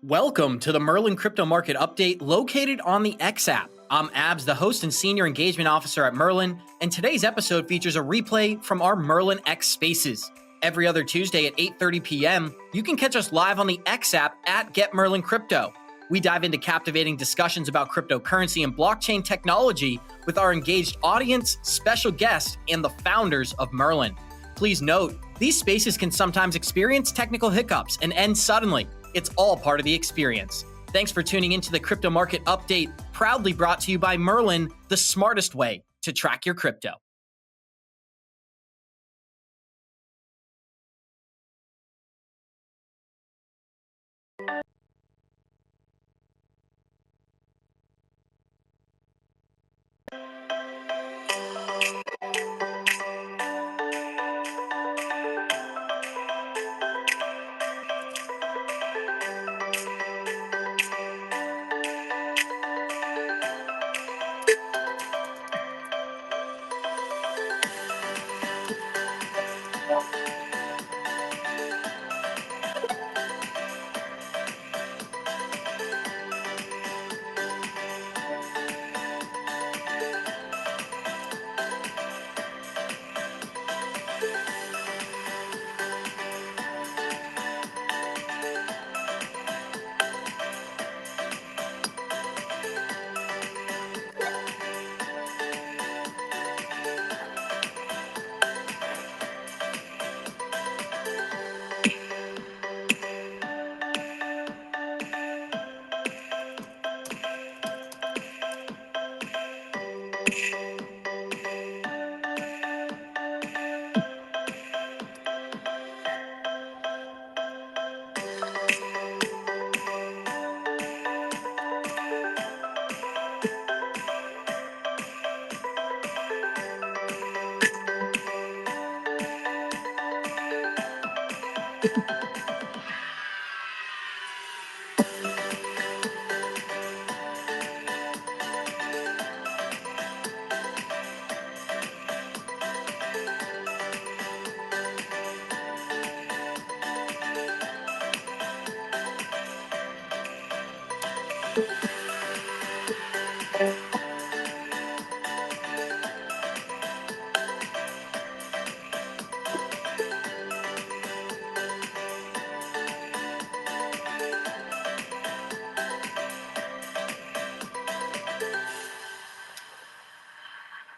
Welcome to the Merlin Crypto Market Update located on the X app. I'm Abs, the host and senior engagement officer at Merlin, and today's episode features a replay from our Merlin X Spaces. Every other Tuesday at 8:30 p.m., you can catch us live on the X app at Get Merlin Crypto. We dive into captivating discussions about cryptocurrency and blockchain technology with our engaged audience, special guests, and the founders of Merlin. Please note, these spaces can sometimes experience technical hiccups and end suddenly. It's all part of the experience. Thanks for tuning into the Crypto Market Update, proudly brought to you by Merlin, the smartest way to track your crypto.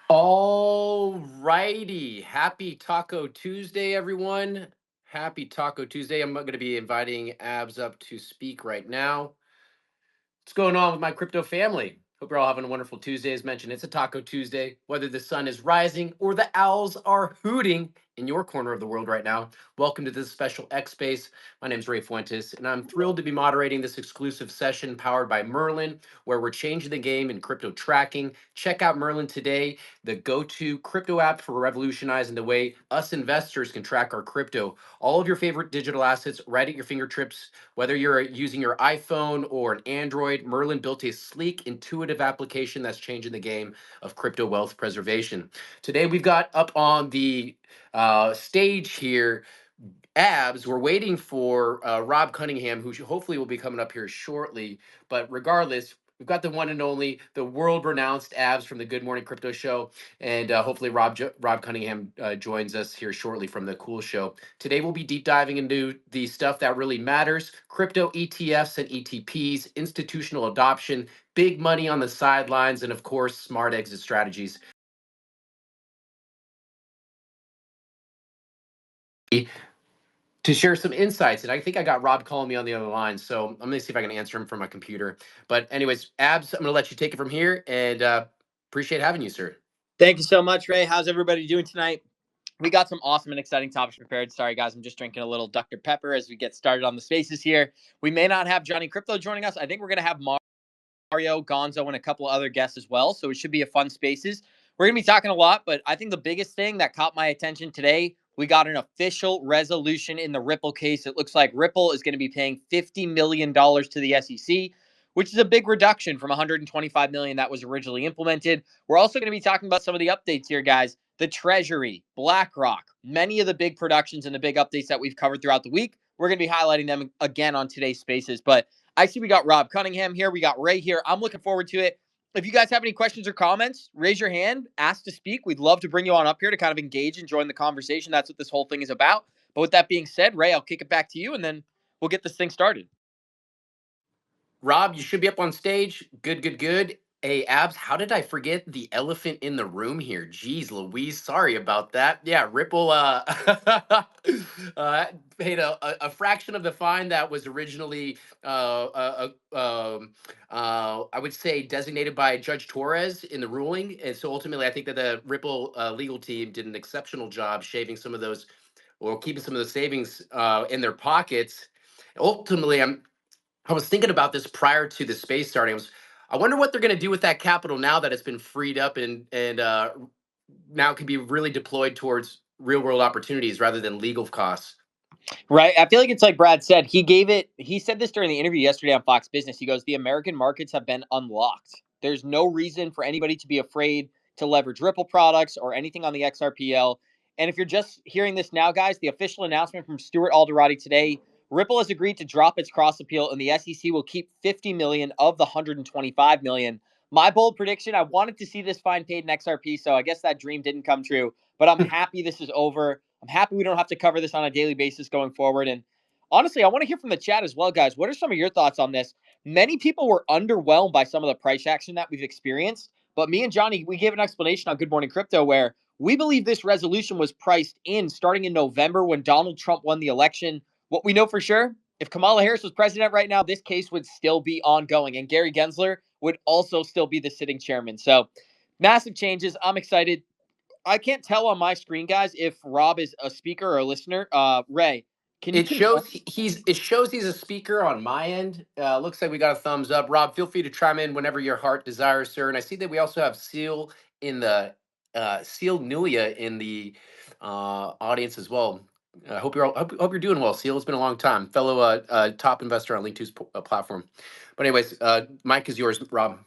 All righty. Happy Taco Tuesday, everyone. Happy Taco Tuesday. I'm going to be inviting Abs up to speak right now. What's going on with my crypto family? Hope you're all having a wonderful Tuesday. As mentioned, it's a Taco Tuesday. Whether the sun is rising or the owls are hooting in your corner of the world right now, welcome to this special X Space. My name is Ray Fuentes, and I'm thrilled to be moderating this exclusive session powered by Merlin, where we're changing the game in crypto tracking. Check out Merlin today, the go-to crypto app for revolutionizing the way us investors can track our crypto. All of your favorite digital assets right at your fingertips. Whether you're using your iPhone or an Android, Merlin built a sleek, intuitive application that's changing the game of crypto wealth preservation. Today, we've got up on the stage here Abs. We're waiting for Rob Cunningham, who hopefully will be coming up here shortly. But regardless, we've got the one and only, the world-renowned Abs from the Good Morning Crypto Show, and hopefully Rob Cunningham joins us here shortly from the Cool Show. Today we'll be deep diving into the stuff that really matters: crypto ETFs and ETPs, institutional adoption, big money on the sidelines, and of course, smart exit strategies. To share some insights. And I think I got Rob calling me on the other line. So I'm going to see if I can answer him from my computer. But anyways, Abs, I'm going to let you take it from here, and appreciate having you, sir. Thank you so much, Ray. How's everybody doing tonight? We got some awesome and exciting topics prepared. Sorry, guys, I'm just drinking a little Dr. Pepper as we get started on the spaces here. We may not have Johnny Crypto joining us. I think we're going to have Mario, Gonzo, and a couple of other guests as well. So it should be a fun spaces. We're going to be talking a lot, but I think the biggest thing that caught my attention today, we got an official resolution in the Ripple case. It looks like Ripple is going to be paying $50 million to the SEC, which is a big reduction from $125 million that was originally implemented. We're also going to be talking about some of the updates here, guys. The Treasury, BlackRock, many of the big productions and the big updates that we've covered throughout the week. We're going to be highlighting them again on today's spaces. But I see we got Rob Cunningham here. We got Ray here. I'm looking forward to it. If you guys have any questions or comments, raise your hand, ask to speak. We'd love to bring you on up here to kind of engage and join the conversation. That's what this whole thing is about. But with that being said, Ray, I'll kick it back to you, and then we'll get this thing started. Rob, you should be up on stage. Good, good, good. Hey, Abs, how did I forget the elephant in the room here? Jeez Louise, sorry about that. Yeah, Ripple paid a fraction of the fine that was originally, I would say, designated by Judge Torres in the ruling. And so ultimately, I think that the Ripple legal team did an exceptional job shaving some of those or keeping some of the savings in their pockets. Ultimately, I was thinking about this prior to the space starting. I wonder what they're going to do with that capital now that it's been freed up and now it can be really deployed towards real world opportunities rather than legal costs. Right. I feel like it's like Brad said. He said this during the interview yesterday on Fox Business. He goes, the American markets have been unlocked. There's no reason for anybody to be afraid to leverage Ripple products or anything on the XRPL. And if you're just hearing this now, guys, the official announcement from Stuart Alderati today, Ripple has agreed to drop its cross appeal and the SEC will keep 50 million of the 125 million. My bold prediction, I wanted to see this fine paid in XRP, so I guess that dream didn't come true, but I'm happy this is over. I'm happy we don't have to cover this on a daily basis going forward. And honestly, I want to hear from the chat as well, guys. What are some of your thoughts on this? Many people were underwhelmed by some of the price action that we've experienced. But me and Johnny, we gave an explanation on Good Morning Crypto where we believe this resolution was priced in starting in November when Donald Trump won the election. What we know for sure, if Kamala Harris was president right now, this case would still be ongoing. And Gary Gensler would also still be the sitting chairman. So massive changes. I'm excited. I can't tell on my screen, guys, if Rob is a speaker or a listener. Ray, can you It confirm? shows he's a speaker on my end. Looks like we got a thumbs up. Rob, feel free to chime in whenever your heart desires, sir. And I see that we also have Seal in the Seal Nulia in the audience as well. I hope you're doing well, Seal. It's been a long time, fellow top investor on Link2's platform. But anyways, Mike is yours, Rob.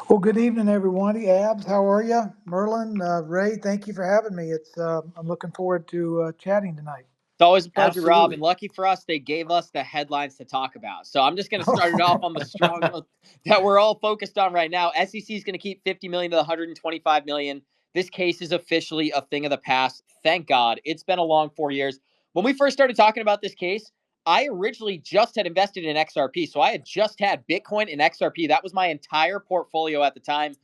Well, good evening, everyone. Abs, how are you? Merlin, Ray, thank you for having me. I'm looking forward to chatting tonight. It's always a pleasure, Rob. Absolutely. And lucky for us, they gave us the headlines to talk about. So I'm just going to start it off on the strong note that we're all focused on right now. SEC is going to keep 50 million to the 125 million. This case is officially a thing of the past. Thank God. It's been a long 4 years. When we first started talking about this case, I originally just had invested in XRP. So I had just had Bitcoin and XRP. That was my entire portfolio at the time.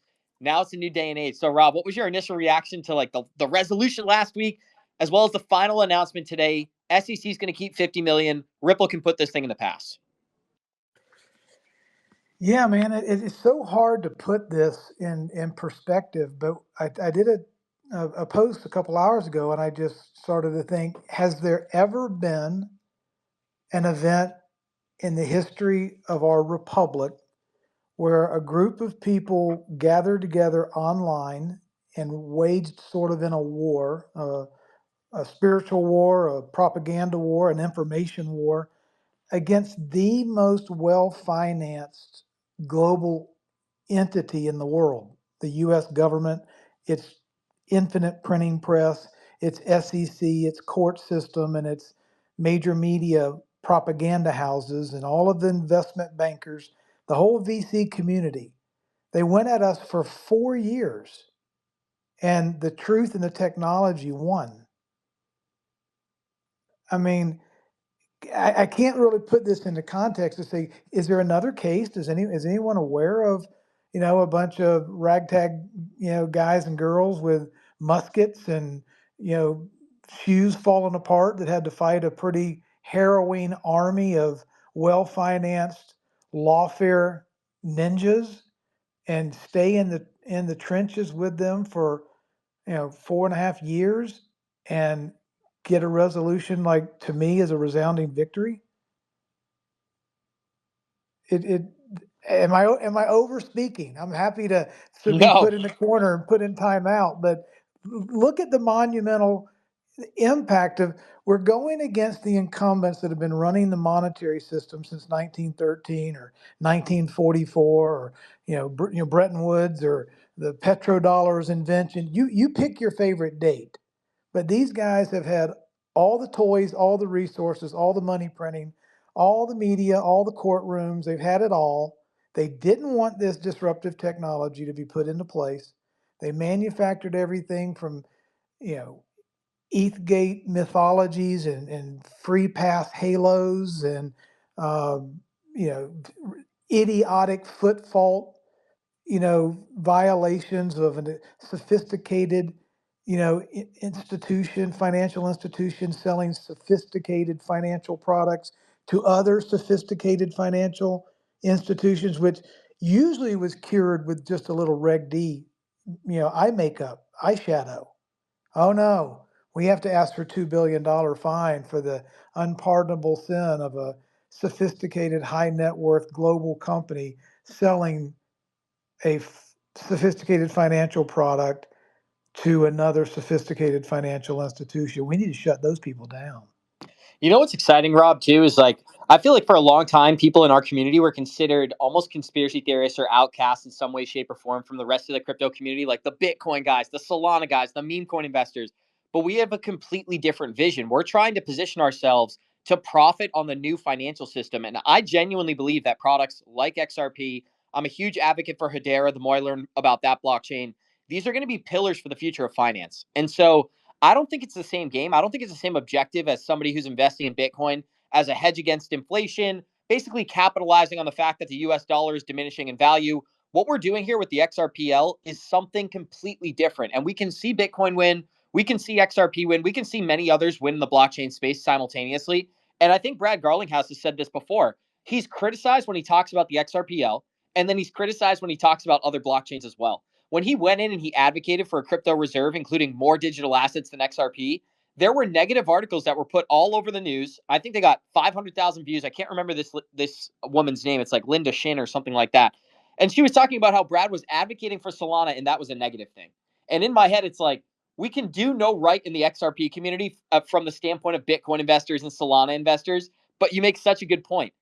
Now it's a new day and age. So, Rob, what was your initial reaction to like the resolution last week, as well as the final announcement today? SEC is going to keep 50 million. Ripple can put this thing in the past. Yeah, man, it's so hard to put this in perspective. But I did a post a couple hours ago, and I just started to think: has there ever been an event in the history of our republic where a group of people gathered together online and waged sort of in a war? A spiritual war, a propaganda war, an information war against the most well financed global entity in the world, the US government, its infinite printing press, its SEC, its court system, and its major media propaganda houses, and all of the investment bankers, the whole VC community. They went at us for 4 years, and the truth and the technology won. I mean, I can't really put this into context to say, is there another case? Is anyone aware of, a bunch of ragtag, guys and girls with muskets and, shoes falling apart that had to fight a pretty harrowing army of well-financed lawfare ninjas and stay in the trenches with them for 4.5 years and get a resolution like to me is a resounding victory? It am I over speaking? I'm happy to be No. put in the corner and put in timeout, but look at the monumental impact of we're going against the incumbents that have been running the monetary system since 1913 or 1944 or Bretton Woods or the petrodollar's invention. You pick your favorite date. But these guys have had all the toys, all the resources, all the money printing, all the media, all the courtrooms. They've had it all. They didn't want this disruptive technology to be put into place. They manufactured everything from, you know, Ethgate mythologies and free pass halos and, um, you know, idiotic foot fault, violations of a sophisticated, institution, financial institution selling sophisticated financial products to other sophisticated financial institutions, which usually was cured with just a little Reg D, eye makeup, eyeshadow. Oh no, we have to ask for $2 billion fine for the unpardonable sin of a sophisticated high net worth global company selling a sophisticated financial product to another sophisticated financial institution. We need to shut those people down. You know what's exciting, Rob, too, is like I feel like for a long time, people in our community were considered almost conspiracy theorists or outcasts in some way, shape, or form from the rest of the crypto community, like the Bitcoin guys, the Solana guys, the meme coin investors. But we have a completely different vision. We're trying to position ourselves to profit on the new financial system. And I genuinely believe that products like XRP, I'm a huge advocate for Hedera. The more I learn about that blockchain, these are going to be pillars for the future of finance. And so I don't think it's the same game. I don't think it's the same objective as somebody who's investing in Bitcoin as a hedge against inflation, basically capitalizing on the fact that the US dollar is diminishing in value. What we're doing here with the XRPL is something completely different. And we can see Bitcoin win. We can see XRP win. We can see many others win in the blockchain space simultaneously. And I think Brad Garlinghouse has said this before. He's criticized when he talks about the XRPL, and then he's criticized when he talks about other blockchains as well. When he went in and he advocated for a crypto reserve, including more digital assets than XRP, there were negative articles that were put all over the news. I think they got 500,000 views. I can't remember this woman's name. It's like Linda Shin or something like that. And she was talking about how Brad was advocating for Solana, and that was a negative thing. And in my head, it's like, we can do no right in the XRP community from the standpoint of Bitcoin investors and Solana investors. But you make such a good point.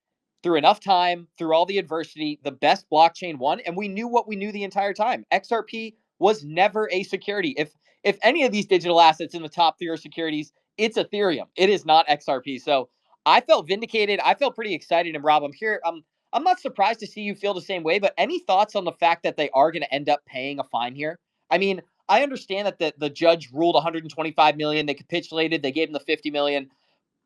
Through enough time, through all the adversity, the best blockchain won, and we knew what we knew the entire time. XRP was never a security. If any of these digital assets in the top three are securities, it's Ethereum. It is not XRP. So I felt vindicated. I felt pretty excited. And Rob, I'm here. I'm not surprised to see you feel the same way. But any thoughts on the fact that they are going to end up paying a fine here? I mean, I understand that the judge ruled 125 million. They capitulated. They gave them the 50 million.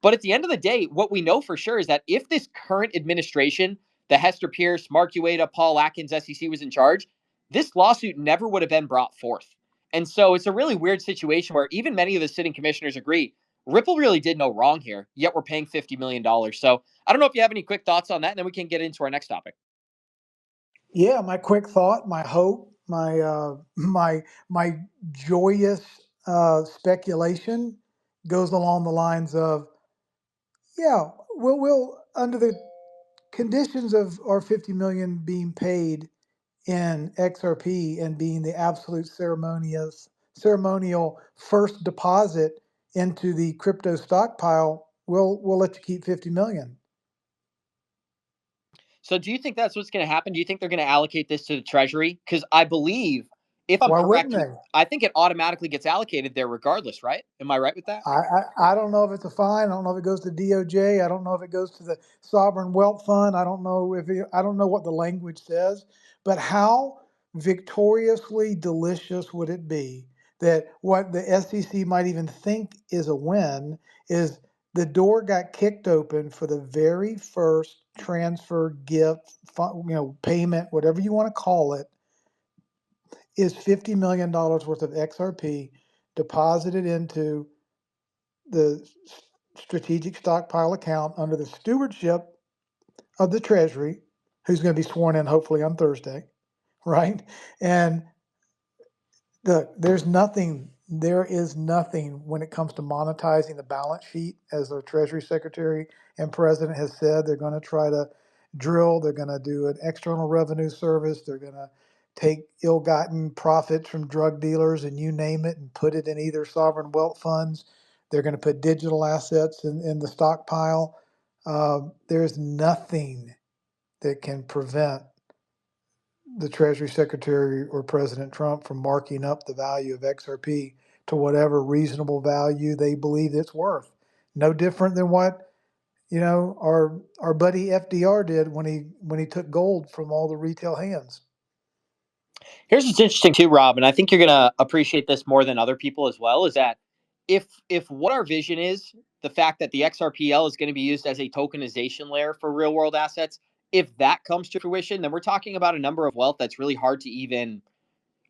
But at the end of the day, what we know for sure is that if this current administration, the Hester Pierce, Mark Ueda, Paul Atkins, SEC was in charge, this lawsuit never would have been brought forth. And so it's a really weird situation where even many of the sitting commissioners agree Ripple really did no wrong here, yet we're paying $50 million. So I don't know if you have any quick thoughts on that, and then we can get into our next topic. Yeah, my quick thought, my hope, my joyous speculation goes along the lines of, yeah, we'll under the conditions of our 50 million being paid in XRP and being the absolute ceremonial first deposit into the crypto stockpile, we'll let you keep 50 million. So do you think that's what's going to happen? Do you think they're going to allocate this to the Treasury? Because I believe, if I'm Why correct, wouldn't they? I think it automatically gets allocated there regardless, right? Am I right with that? I don't know if it's a fine. I don't know if it goes to DOJ. I don't know if it goes to the sovereign wealth fund. I don't know I don't know what the language says, but how victoriously delicious would it be that what the SEC might even think is a win is the door got kicked open for the very first transfer, gift, payment, whatever you want to call it, is $50 million worth of XRP deposited into the strategic stockpile account under the stewardship of the Treasury, who's going to be sworn in hopefully on Thursday, right? And there is nothing when it comes to monetizing the balance sheet, as the Treasury Secretary and President has said. They're going to try to drill, they're going to do an external revenue service, they're going to take ill-gotten profits from drug dealers and you name it and put it in either sovereign wealth funds. They're going to put digital assets in the stockpile. There's nothing that can prevent the Treasury Secretary or President Trump from marking up the value of XRP to whatever reasonable value they believe it's worth. No different than what our buddy FDR did when he took gold from all the retail hands. Here's what's interesting too, Rob, and I think you're gonna appreciate this more than other people as well, is that if what our vision is, the fact that the XRPL is going to be used as a tokenization layer for real world assets, if that comes to fruition, then we're talking about a number of wealth that's really hard to even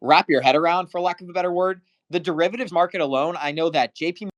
wrap your head around, for lack of a better word. The derivatives market alone, I know that JP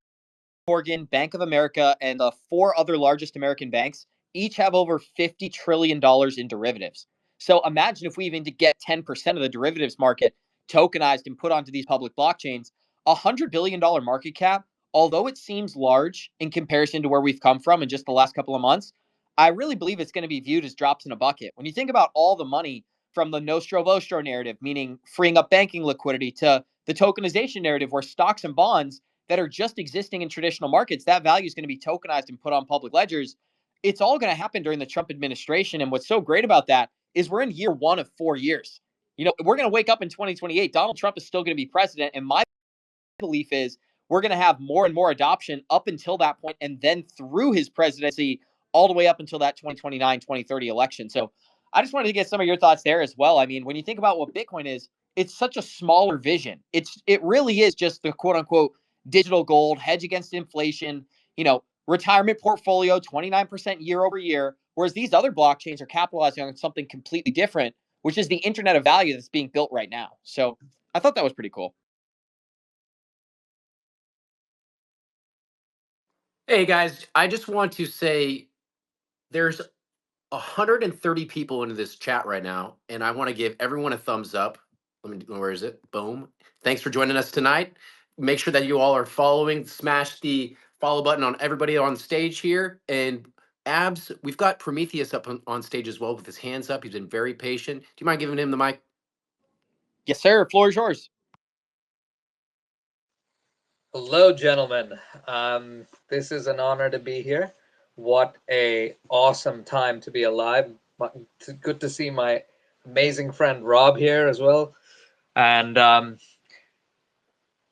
Morgan, Bank of America, and the four other largest American banks each have over $50 trillion in derivatives. So imagine if we even to get 10% of the derivatives market tokenized and put onto these public blockchains, $100 billion market cap, although it seems large in comparison to where we've come from in just the last couple of months, I really believe it's going to be viewed as drops in a bucket. When you think about all the money from the Nostro Vostro narrative, meaning freeing up banking liquidity, to the tokenization narrative where stocks and bonds that are just existing in traditional markets, that value is going to be tokenized and put on public ledgers. It's all going to happen during the Trump administration. And what's so great about that is we're in year 1 of 4 years. We're going to wake up in 2028. Donald Trump is still going to be president. And my belief is we're going to have more and more adoption up until that point, and then through his presidency, all the way up until that 2029, 2030 election. So I just wanted to get some of your thoughts there as well. I mean, when you think about what Bitcoin is, it's such a smaller vision. It really is just the quote unquote digital gold, hedge against inflation, retirement portfolio, 29% year over year. Whereas these other blockchains are capitalizing on something completely different, which is the internet of value that's being built right now. So I thought that was pretty cool. Hey guys, I just want to say there's 130 people into this chat right now, and I want to give everyone a thumbs up. Where is it? Boom. Thanks for joining us tonight. Make sure that you all are following. Smash the follow button on everybody on stage here. And Abs, we've got Prometheus up on stage as well with his hands up. He's been very patient. Do you mind giving him the mic? Yes, sir. Floor is yours. Hello, gentlemen. This is an honor to be here. What a awesome time to be alive. Good to see my amazing friend Rob here as well. And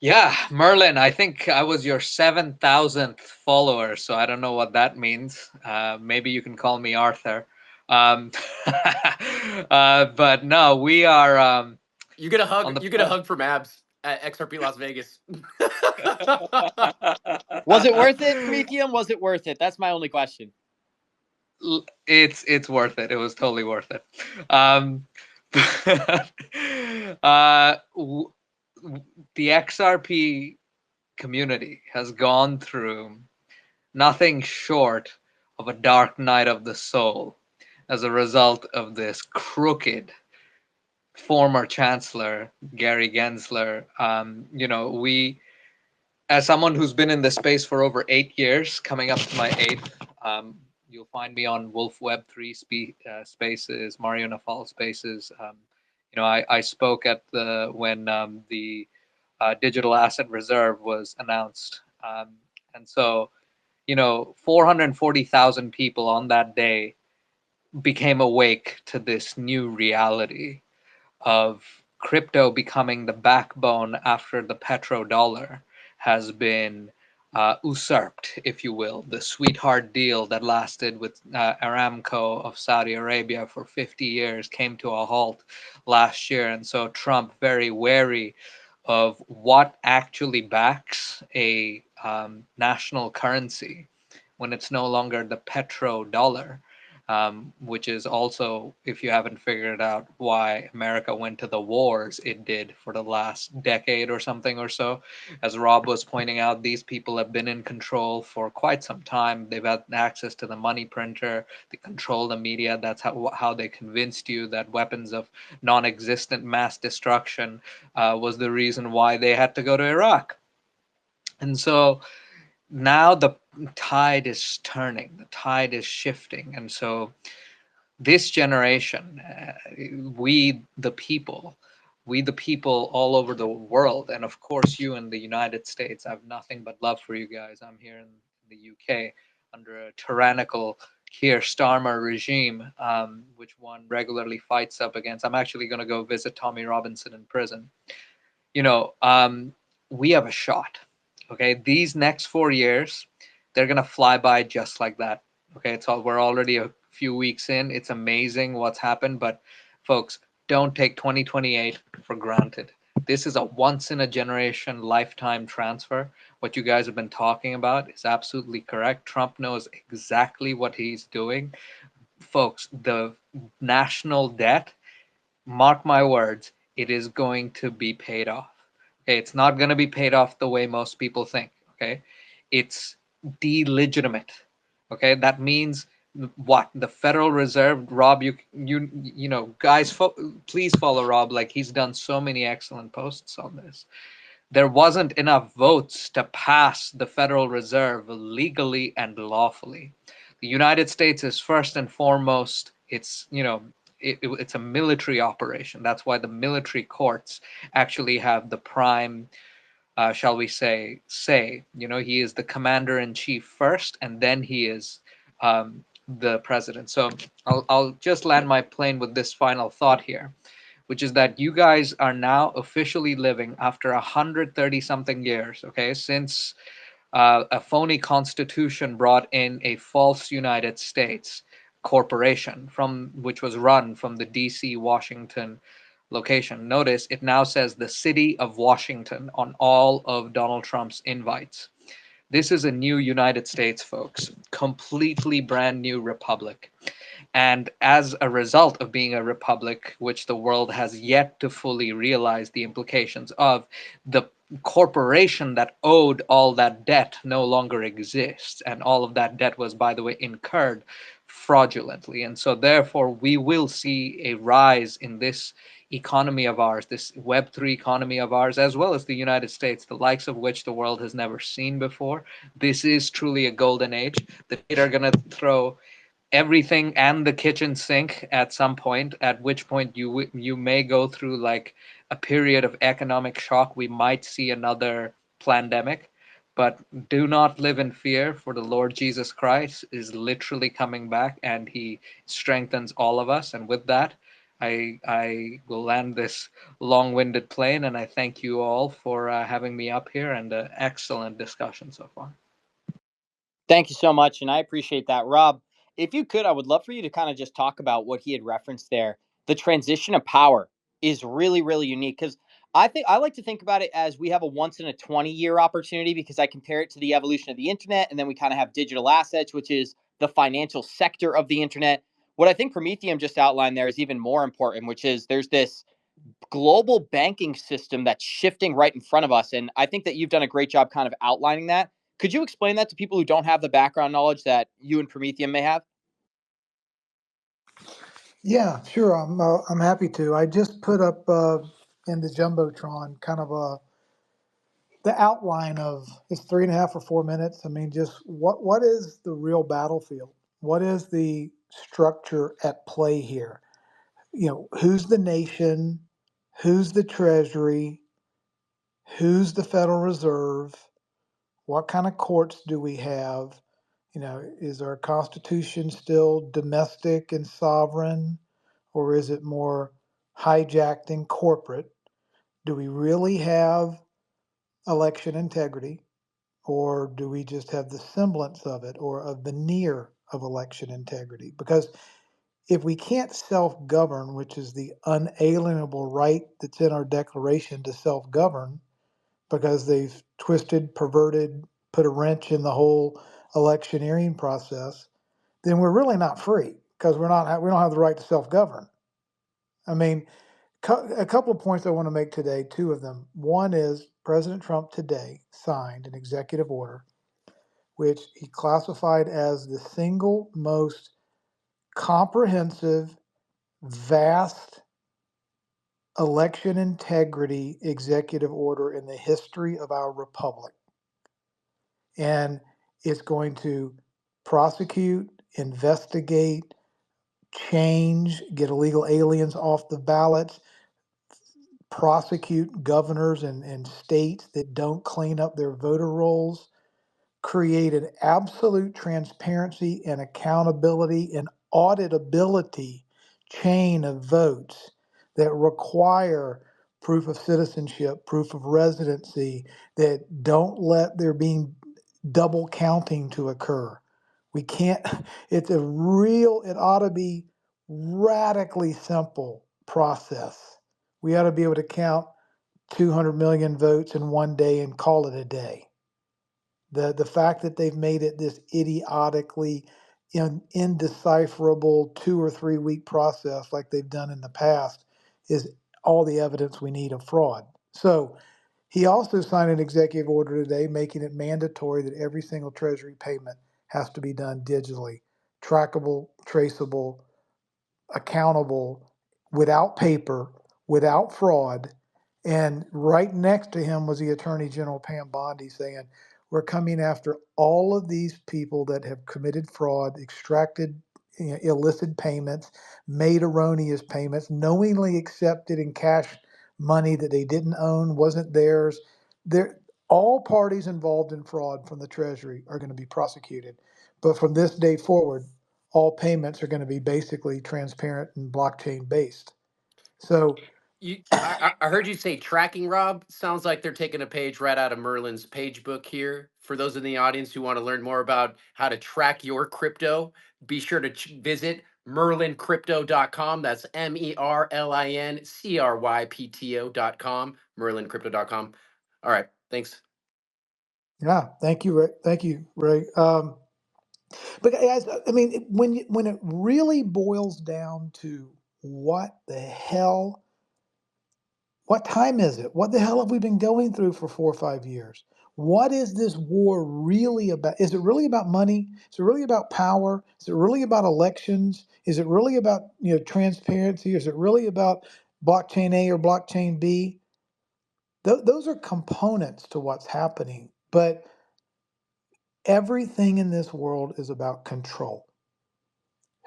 yeah, Merlin, I think I was your 7,000th follower, so I don't know what that means. Maybe you can call me Arthur. But no, we are... You get a hug. You get a hug from Abs at XRP Las Vegas. Was it worth it, Prometheum? Was it worth it? That's my only question. It's worth it. It was totally worth it. The XRP community has gone through nothing short of a dark night of the soul as a result of this crooked former chancellor, Gary Gensler. We, as someone who's been in this space for over 8 years, coming up to my 8th, you'll find me on Wolf Web 3 spaces, Mario Nafal spaces. I spoke at when the digital asset reserve was announced. And so, 440,000 people on that day became awake to this new reality of crypto becoming the backbone after the petrodollar has been usurped, if you will. The sweetheart deal that lasted with Aramco of Saudi Arabia for 50 years came to a halt last year. And so Trump, very wary of what actually backs a national currency when it's no longer the petrodollar, which is also, if you haven't figured out why America went to the wars it did for the last decade or something or so. As Rob was pointing out, these people have been in control for quite some time. They've had access to the money printer. They control the media. That's how they convinced you that weapons of non-existent mass destruction was the reason why they had to go to Iraq. And so now the tide is turning, the tide is shifting. And so this generation, we the people all over the world, and of course you in the United States, I have nothing but love for you guys. I'm here in the UK under a tyrannical Keir Starmer regime, which one regularly fights up against. I'm actually going to go visit Tommy Robinson in prison. We have a shot. Okay, these next 4 years, they're going to fly by just like that. Okay, we're already a few weeks in. It's amazing what's happened, but folks, don't take 2028 for granted. This is a once in a generation lifetime transfer. What you guys have been talking about is absolutely correct. Trump knows exactly what he's doing. Folks, the national debt, mark my words, it is going to be paid off. Okay, it's not going to be paid off the way most people think. Okay, it's delegitimate. Okay, that means what? The Federal Reserve, Rob, you know, guys, please follow Rob. Like, he's done so many excellent posts on this. There wasn't enough votes to pass the Federal Reserve legally and lawfully. The United States is first and foremost, it's, you know, it's a military operation. That's why the military courts actually have the prime, shall we say, you know, he is the commander in chief first, and then he is the president. So I'll just land my plane with this final thought here, which is that you guys are now officially living after 130 something years, okay, since a phony constitution brought in a false United States corporation from which was run from the DC Washington location. Notice it now says the city of Washington on all of Donald Trump's invites. This is a new United States, folks, completely brand new republic. And as a result of being a republic, which the world has yet to fully realize the implications of, the corporation that owed all that debt no longer exists. And all of that debt was, by the way, incurred fraudulently. And so, therefore, we will see a rise in this economy of ours, this Web3 economy of ours, as well as the United States, the likes of which the world has never seen before. This is truly a golden age. The data are going to throw everything and the kitchen sink at some point, at which point you may go through like a period of economic shock. We might see another pandemic, but do not live in fear, for the Lord Jesus Christ is literally coming back, and he strengthens all of us. And with that, I will land this long-winded plane, and I thank you all for having me up here, and an excellent discussion so far. Thank you so much, and I appreciate that. Rob, if you could, I would love for you to kind of just talk about what he had referenced there. The transition of power is really, really unique because I like to think about it as we have a once in a 20-year opportunity, because I compare it to the evolution of the internet, and then we kind of have digital assets, which is the financial sector of the internet. What I think Prometheum just outlined there is even more important, which is there's this global banking system that's shifting right in front of us. And I think that you've done a great job kind of outlining that. Could you explain that to people who don't have the background knowledge that you and Prometheum may have? Yeah, sure. I'm happy to. I just put up in the jumbotron kind of the outline of, it's 3.5 or 4 minutes. I mean, just what is the real battlefield? What is the structure at play here? You know, who's the nation? Who's the Treasury? Who's the Federal Reserve? What kind of courts do we have? You know, is our Constitution still domestic and sovereign, or is it more hijacked and corporate? Do we really have election integrity, or do we just have the semblance of it, or a veneer of election integrity? Because if we can't self govern, which is the unalienable right that's in our Declaration to self govern, because they've twisted, perverted, put a wrench in the whole electioneering process, then we're really not free, because we don't have the right to self-govern. I mean, a couple of points I want to make today, two of them. One is President Trump today signed an executive order which he classified as the single most comprehensive, vast election integrity executive order in the history of our republic. And it's going to prosecute, investigate, change, get illegal aliens off the ballots, prosecute governors and states that don't clean up their voter rolls, create an absolute transparency and accountability and auditability chain of votes that require proof of citizenship, proof of residency, that don't let there being double counting to occur. We can't, it ought to be radically simple process. We ought to be able to count 200 million votes in one day and call it a day. The fact that they've made it this idiotically indecipherable 2 or 3 week process like they've done in the past is all the evidence we need of fraud. So he also signed an executive order today making it mandatory that every single Treasury payment has to be done digitally, trackable, traceable, accountable, without paper, without fraud. And right next to him was the Attorney General Pam Bondi saying, we're coming after all of these people that have committed fraud, extracted illicit payments, made erroneous payments, knowingly accepted in cash money that they didn't own, wasn't theirs. They're, all parties involved in fraud from the Treasury are going to be prosecuted. But from this day forward, all payments are going to be basically transparent and blockchain based. So I heard you say tracking, Rob. Sounds like they're taking a page right out of Merlin's page book here. For those in the audience who want to learn more about how to track your crypto, be sure to visit merlincrypto.com. That's MERLINCRYPTO.com, merlincrypto.com. All right, thanks. yeah, thank you, Ray. Thank you, Ray. But guys, I mean, when it really boils down to what the hell, what time is it? What the hell have we been going through for 4 or 5 years? What is this war really about? Is it really about money? Is it really about power? Is it really about elections? Is it really about transparency? Is it really about blockchain A or blockchain B? Those are components to what's happening, but everything in this world is about control.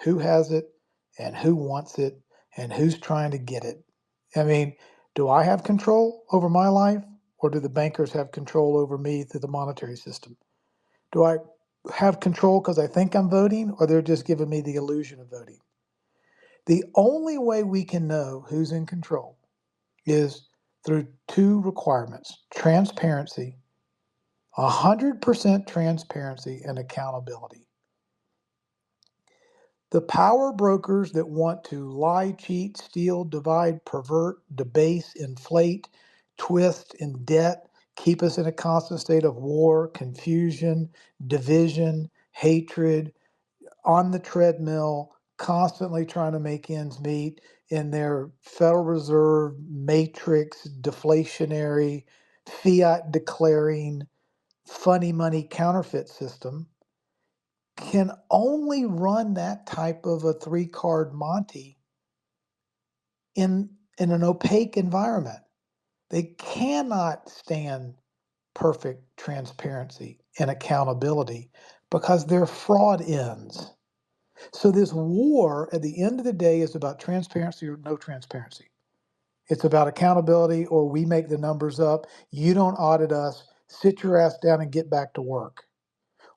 Who has it and who wants it and who's trying to get it. I mean, do I have control over my life or do the bankers have control over me through the monetary system? Do I have control because I think I'm voting or they're just giving me the illusion of voting? The only way we can know who's in control is through two requirements: transparency, 100% transparency, and accountability. The power brokers that want to lie, cheat, steal, divide, pervert, debase, inflate, twist, and debt, keep us in a constant state of war, confusion, division, hatred, on the treadmill, constantly trying to make ends meet in their Federal Reserve matrix, deflationary, fiat declaring, funny money counterfeit system can only run that type of a 3 card Monty in an opaque environment. They cannot stand perfect transparency and accountability because their fraud ends. So this war at the end of the day is about transparency or no transparency. It's about accountability or we make the numbers up. You don't audit us. Sit your ass down and get back to work.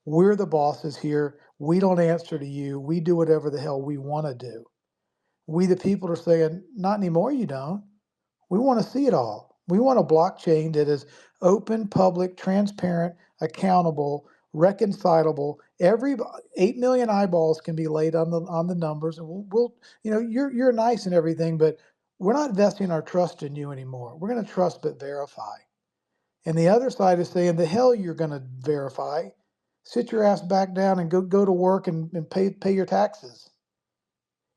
We're the bosses here. We don't answer to you. We do whatever the hell we want to do. We, the people, are saying, not anymore, you don't. We want to see it all. We want a blockchain that is open, public, transparent, accountable, reconcilable. Every 8 million eyeballs can be laid on the numbers, and we'll you're nice and everything, but we're not investing our trust in you anymore. We're going to trust but verify. And the other side is saying, the hell you're going to verify. Sit your ass back down and go to work and pay your taxes.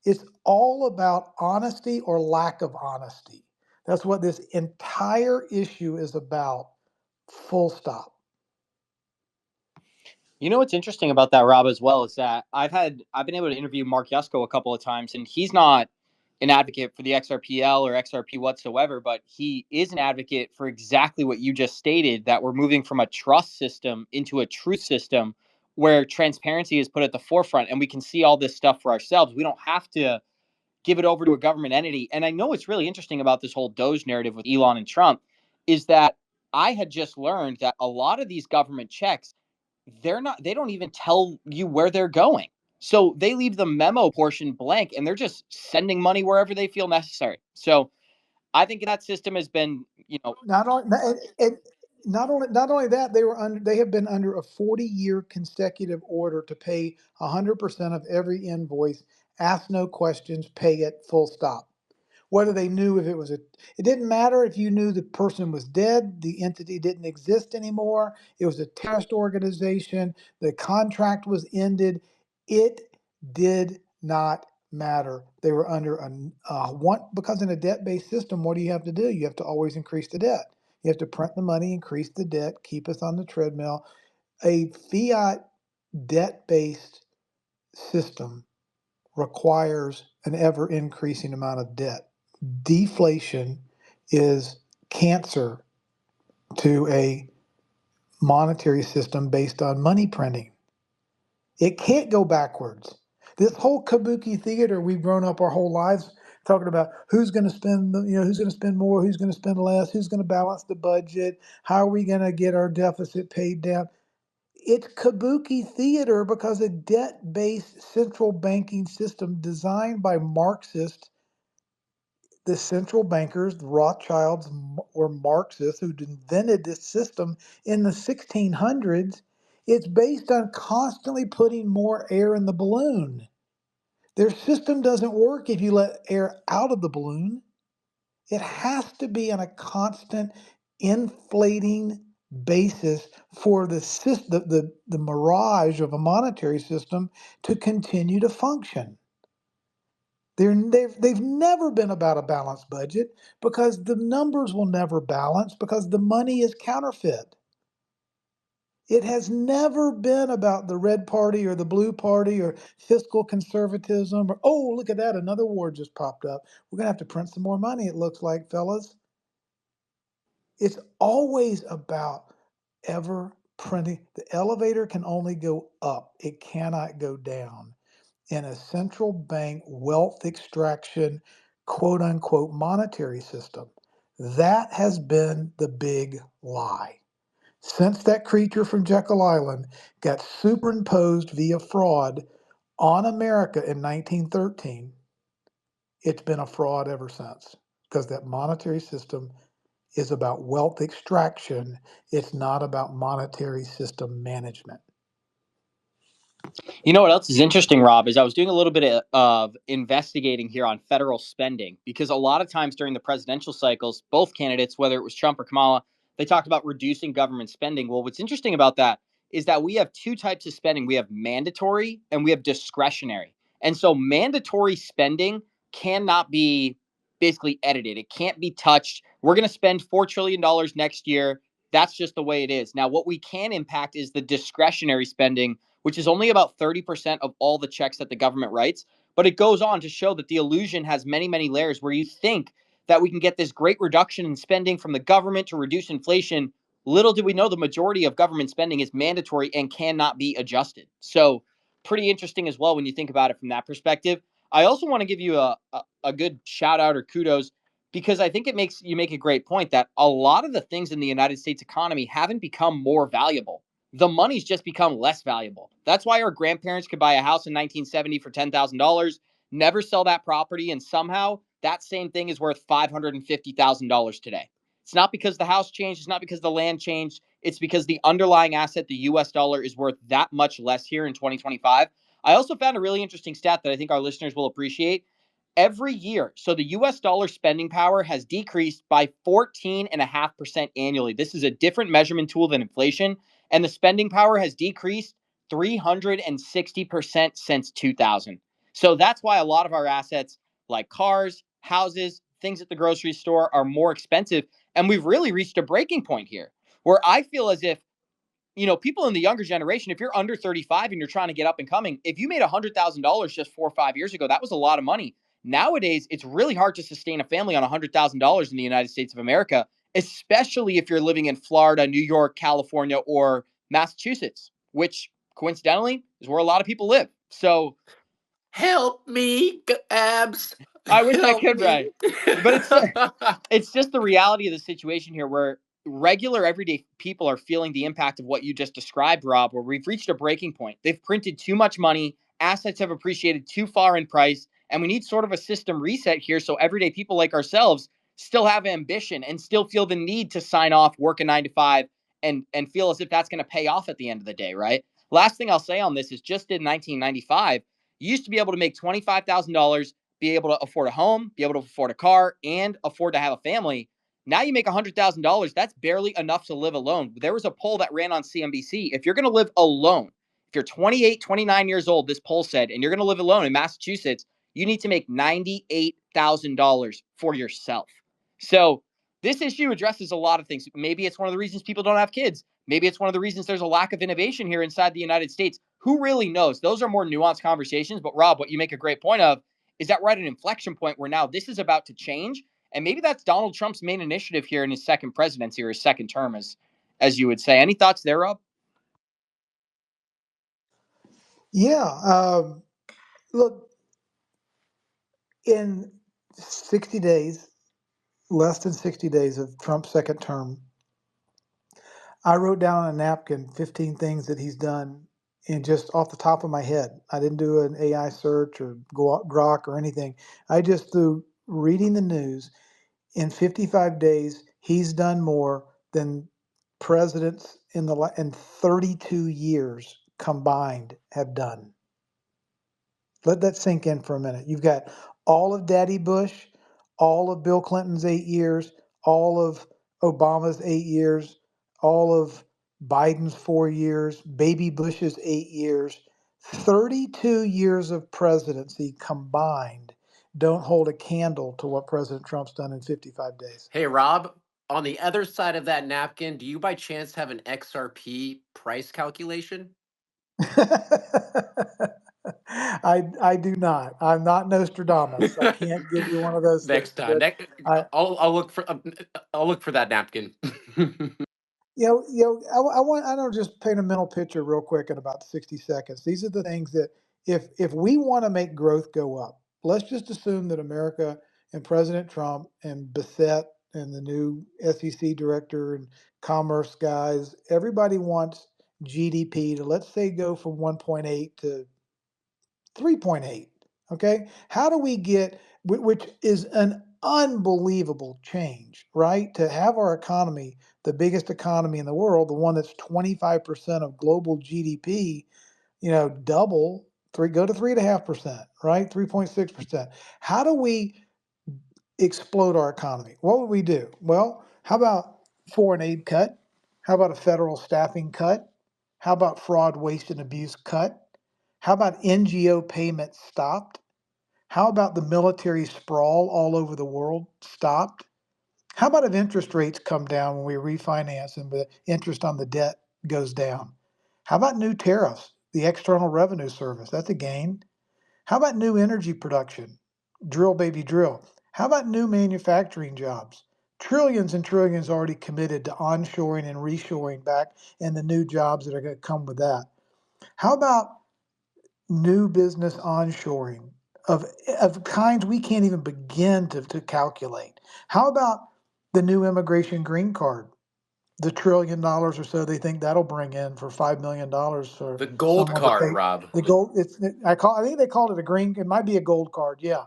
It's all about honesty or lack of honesty. That's what this entire issue is about. Full stop. You know what's interesting about that, Rob, as well, is that I've been able to interview Mark Yusko a couple of times, and he's not an advocate for the XRPL or XRP whatsoever, but he is an advocate for exactly what you just stated, that we're moving from a trust system into a truth system where transparency is put at the forefront and we can see all this stuff for ourselves. We don't have to give it over to a government entity. And I know what's really interesting about this whole Doge narrative with Elon and Trump is that I had just learned that a lot of these government checks, they don't even tell you where they're going. So they leave the memo portion blank and they're just sending money wherever they feel necessary. So I think that system has been, Not on it, not only that, they have been under a 40-year consecutive order to pay 100% of every invoice, ask no questions, pay it, full stop. Whether they knew if it didn't matter if you knew the person was dead, the entity didn't exist anymore, it was a terrorist organization, the contract was ended. It did not matter. They were under because in a debt-based system, what do you have to do? You have to always increase the debt. You have to print the money, increase the debt, keep us on the treadmill. A fiat debt-based system requires an ever increasing amount of debt. Deflation is cancer to a monetary system based on money printing. It can't go backwards. This whole kabuki theater we've grown up our whole lives talking about who's going to spend, who's going to spend more, who's going to spend less, who's going to balance the budget, how are we going to get our deficit paid down? It's kabuki theater because a debt-based central banking system designed by Marxists, the central bankers, the Rothschilds or Marxists who invented this system in the 1600s, it's based on constantly putting more air in the balloon. Their system doesn't work if you let air out of the balloon. It has to be on a constant inflating basis for the mirage of a monetary system to continue to function. They've never been about a balanced budget because the numbers will never balance because the money is counterfeit. It has never been about the red party or the blue party or fiscal conservatism or, oh, look at that, another war just popped up. We're going to have to print some more money, it looks like, fellas. It's always about ever printing. The elevator can only go up, it cannot go down. In a central bank wealth extraction, quote unquote, monetary system. That has been the big lie. Since that creature from Jekyll Island got superimposed via fraud on America in 1913, it's been a fraud ever since because that monetary system is about wealth extraction. It's not about monetary system management. You know what else is interesting, Rob, is I was doing a little bit of investigating here on federal spending because a lot of times during the presidential cycles, both candidates, whether it was Trump or Kamala, they talked about reducing government spending. Well, what's interesting about that is that we have two types of spending. We have mandatory and we have discretionary. And so mandatory spending cannot be basically edited. It can't be touched. We're going to spend $4 trillion next year. That's just the way it is. Now, what we can impact is the discretionary spending, which is only about 30% of all the checks that the government writes. But it goes on to show that the illusion has many, many layers where you think that we can get this great reduction in spending from the government to reduce inflation. Little do we know the majority of government spending is mandatory and cannot be adjusted. So pretty interesting as well when you think about it from that perspective. I also want to give you a good shout out or kudos because I think you make a great point that a lot of the things in the United States economy haven't become more valuable. The money's just become less valuable. That's why our grandparents could buy a house in 1970 for $10,000, never sell that property, and somehow that same thing is worth $550,000 today. It's not because the house changed. It's not because the land changed. It's because the underlying asset, the US dollar, is worth that much less here in 2025. I also found a really interesting stat that I think our listeners will appreciate. Every year, so the US dollar spending power has decreased by 14.5% annually. This is a different measurement tool than inflation. And the spending power has decreased 360% since 2000. So that's why a lot of our assets, like cars, houses, things at the grocery store, are more expensive. And we've really reached a breaking point here where I feel as if, people in the younger generation, if you're under 35 and you're trying to get up and coming, if you made $100,000 just 4 or 5 years ago, that was a lot of money. Nowadays, it's really hard to sustain a family on $100,000 in the United States of America, especially if you're living in Florida, New York, California, or Massachusetts, which coincidentally is where a lot of people live. So Help me, Abs. I wish I Help could, me. right? But it's just the reality of the situation here where regular everyday people are feeling the impact of what you just described, Rob, where we've reached a breaking point. They've printed too much money, assets have appreciated too far in price, and we need sort of a system reset here so everyday people like ourselves still have ambition and still feel the need to sign off, work a 9 to 5, and feel as if that's going to pay off at the end of the day, right? Last thing I'll say on this is just in 1995, you used to be able to make $25,000, be able to afford a home, be able to afford a car, and afford to have a family. Now you make $100,000. That's barely enough to live alone. There was a poll that ran on CNBC. If you're going to live alone, if you're 28, 29 years old, this poll said, and you're going to live alone in Massachusetts, you need to make $98,000 for yourself. So this issue addresses a lot of things. Maybe it's one of the reasons people don't have kids. Maybe it's one of the reasons there's a lack of innovation here inside the United States. Who really knows? Those are more nuanced conversations. But Rob, what you make a great point of is that we're at an inflection point where now this is about to change. And maybe that's Donald Trump's main initiative here in his second presidency or his second term, as you would say. Any thoughts there, Rob? Yeah. Look, in 60 days, less than 60 days of Trump's second term, I wrote down on a napkin 15 things that he's done and just off the top of my head. I didn't do an AI search or Grok or anything. I just, through reading the news, in 55 days, he's done more than presidents in 32 years combined have done. Let that sink in for a minute. You've got all of Daddy Bush, all of Bill Clinton's 8 years, all of Obama's 8 years, all of Biden's 4 years, Baby Bush's 8 years. 32 years of presidency combined don't hold a candle to what President Trump's done in 55 days. Hey, Rob, on the other side of that napkin, do you by chance have an XRP price calculation? I do not. I'm not Nostradamus. I can't give you one of those things. Next time, But I, I'll look for that napkin. I don't just paint a mental picture real quick in about 60 seconds. These are the things that if we want to make growth go up, let's just assume that America and President Trump and Bissett and the new SEC director and commerce guys, everybody wants GDP to, let's say, go from 1.8 to 3.8. Okay. How do we get, which is an unbelievable change, right? To have our economy, the biggest economy in the world, the one that's 25% of global GDP, double, go to 3.5%, right? 3.6%. How do we explode our economy? What would we do? Well, how about foreign aid cut? How about a federal staffing cut? How about fraud, waste, and abuse cut? How about NGO payments stopped? How about the military sprawl all over the world stopped? How about if interest rates come down when we refinance and the interest on the debt goes down? How about new tariffs? The External Revenue Service, that's a gain. How about new energy production? Drill, baby, drill. How about new manufacturing jobs? Trillions and trillions already committed to onshoring and reshoring back and the new jobs that are going to come with that. How about new business onshoring of kinds we can't even begin to calculate? How about the new immigration green card? The $1 trillion or so they think that'll bring in for $5 million for The gold someone to card, pay Rob. the gold. I think they called it a green. It might be a gold card. Yeah.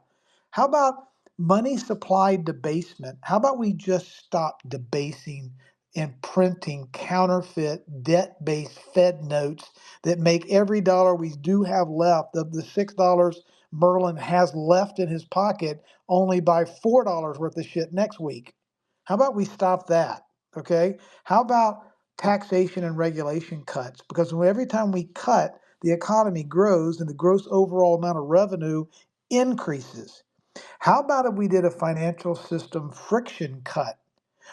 How about money supply debasement? How about we just stop debasing and printing counterfeit debt-based Fed notes that make every dollar we do have left of the $6 Merlin has left in his pocket only buy $4 worth of shit next week? How about we stop that? Okay. How about taxation and regulation cuts? Because every time we cut, the economy grows and the gross overall amount of revenue increases. How about if we did a financial system friction cut?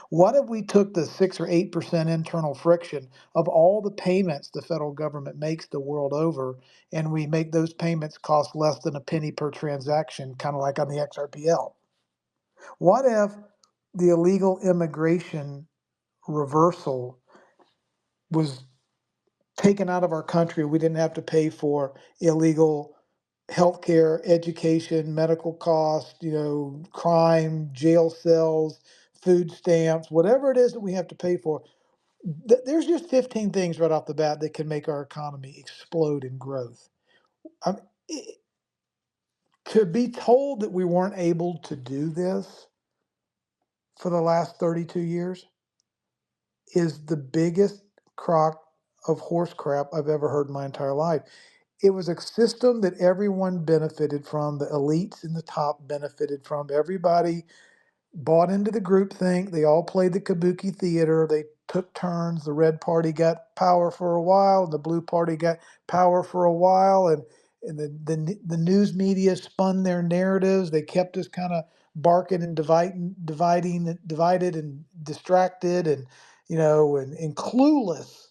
What if we took the 6 or 8% internal friction of all the payments the federal government makes the world over, and we make those payments cost less than a penny per transaction, kind of like on the XRPL? What if the illegal immigration reversal was taken out of our country? We didn't have to pay for illegal healthcare, education, medical costs, crime, jail cells, food stamps, whatever it is that we have to pay for. There's just 15 things right off the bat that can make our economy explode in growth. I to be told that we weren't able to do this for the last 32 years is the biggest crock of horse crap I've ever heard in my entire life. It was a system that everyone benefited from. The elites in the top benefited from. Everybody bought into the groupthink. They all played the kabuki theater. They took turns. The red party got power for a while, and the blue party got power for a while. And the news media spun their narratives. They kept us kind of barking and divided and distracted, and and clueless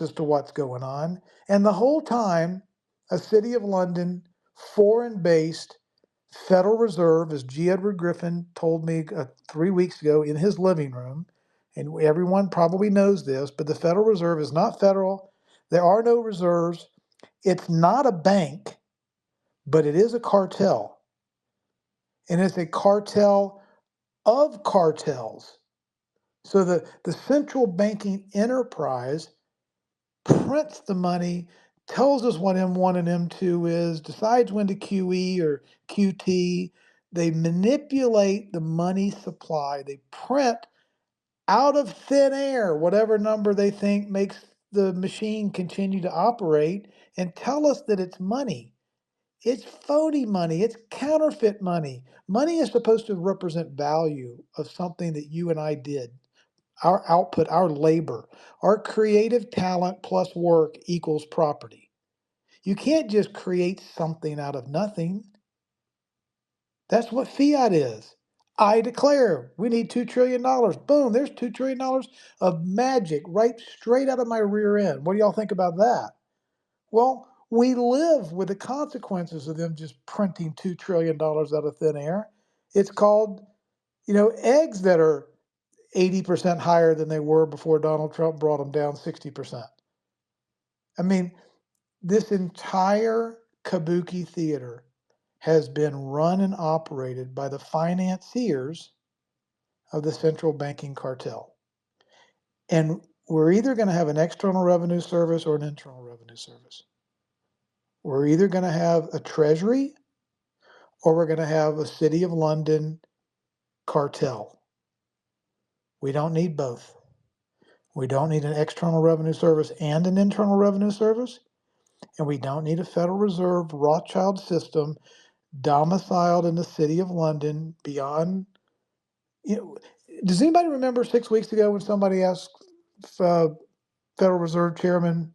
as to what's going on. And the whole time, a City of London, foreign based Federal Reserve, as G. Edward Griffin told me 3 weeks ago in his living room, and everyone probably knows this, but the Federal Reserve is not federal. There are no reserves. It's not a bank, but it is a cartel. And it's a cartel of cartels. So the central banking enterprise prints the money, tells us what M1 and M2 is, decides when to QE or QT. They manipulate the money supply. They print out of thin air whatever number they think makes the machine continue to operate and tell us that it's money. It's phony money. It's counterfeit money. Money is supposed to represent value of something that you and I did. Our output, our labor, our creative talent plus work equals property. You can't just create something out of nothing. That's what fiat is. I declare we need $2 trillion. Boom, there's $2 trillion of magic right straight out of my rear end. What do y'all think about that? Well, we live with the consequences of them just printing $2 trillion out of thin air. It's called, eggs that are 80% higher than they were before Donald Trump brought them down 60%. I mean, this entire kabuki theater has been run and operated by the financiers of the central banking cartel. And we're either going to have an external revenue service or an internal revenue service. We're either going to have a treasury or we're going to have a City of London cartel. We don't need both. We don't need an external revenue service and an internal revenue service. And we don't need a Federal Reserve Rothschild system domiciled in the City of London beyond. Does anybody remember 6 weeks ago when somebody asked Federal Reserve Chairman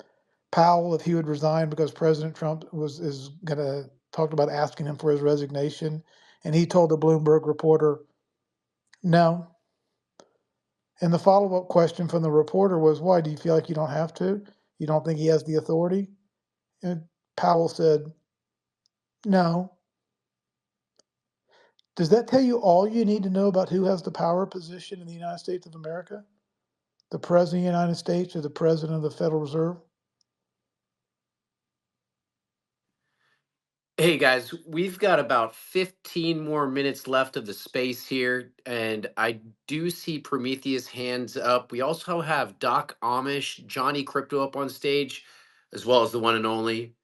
Powell if he would resign because President Trump is going to talk about asking him for his resignation, and he told the Bloomberg reporter no. And the follow-up question from the reporter was, why, do you feel like you don't have to? You don't think he has the authority? And Powell said, no. Does that tell you all you need to know about who has the power position in the United States of America? The President of the United States or the President of the Federal Reserve? Hey guys, we've got about 15 more minutes left of the space here, and I do see Prometheus hands up. We also have Doc Amish, Johnny Crypto up on stage, as well as the one and only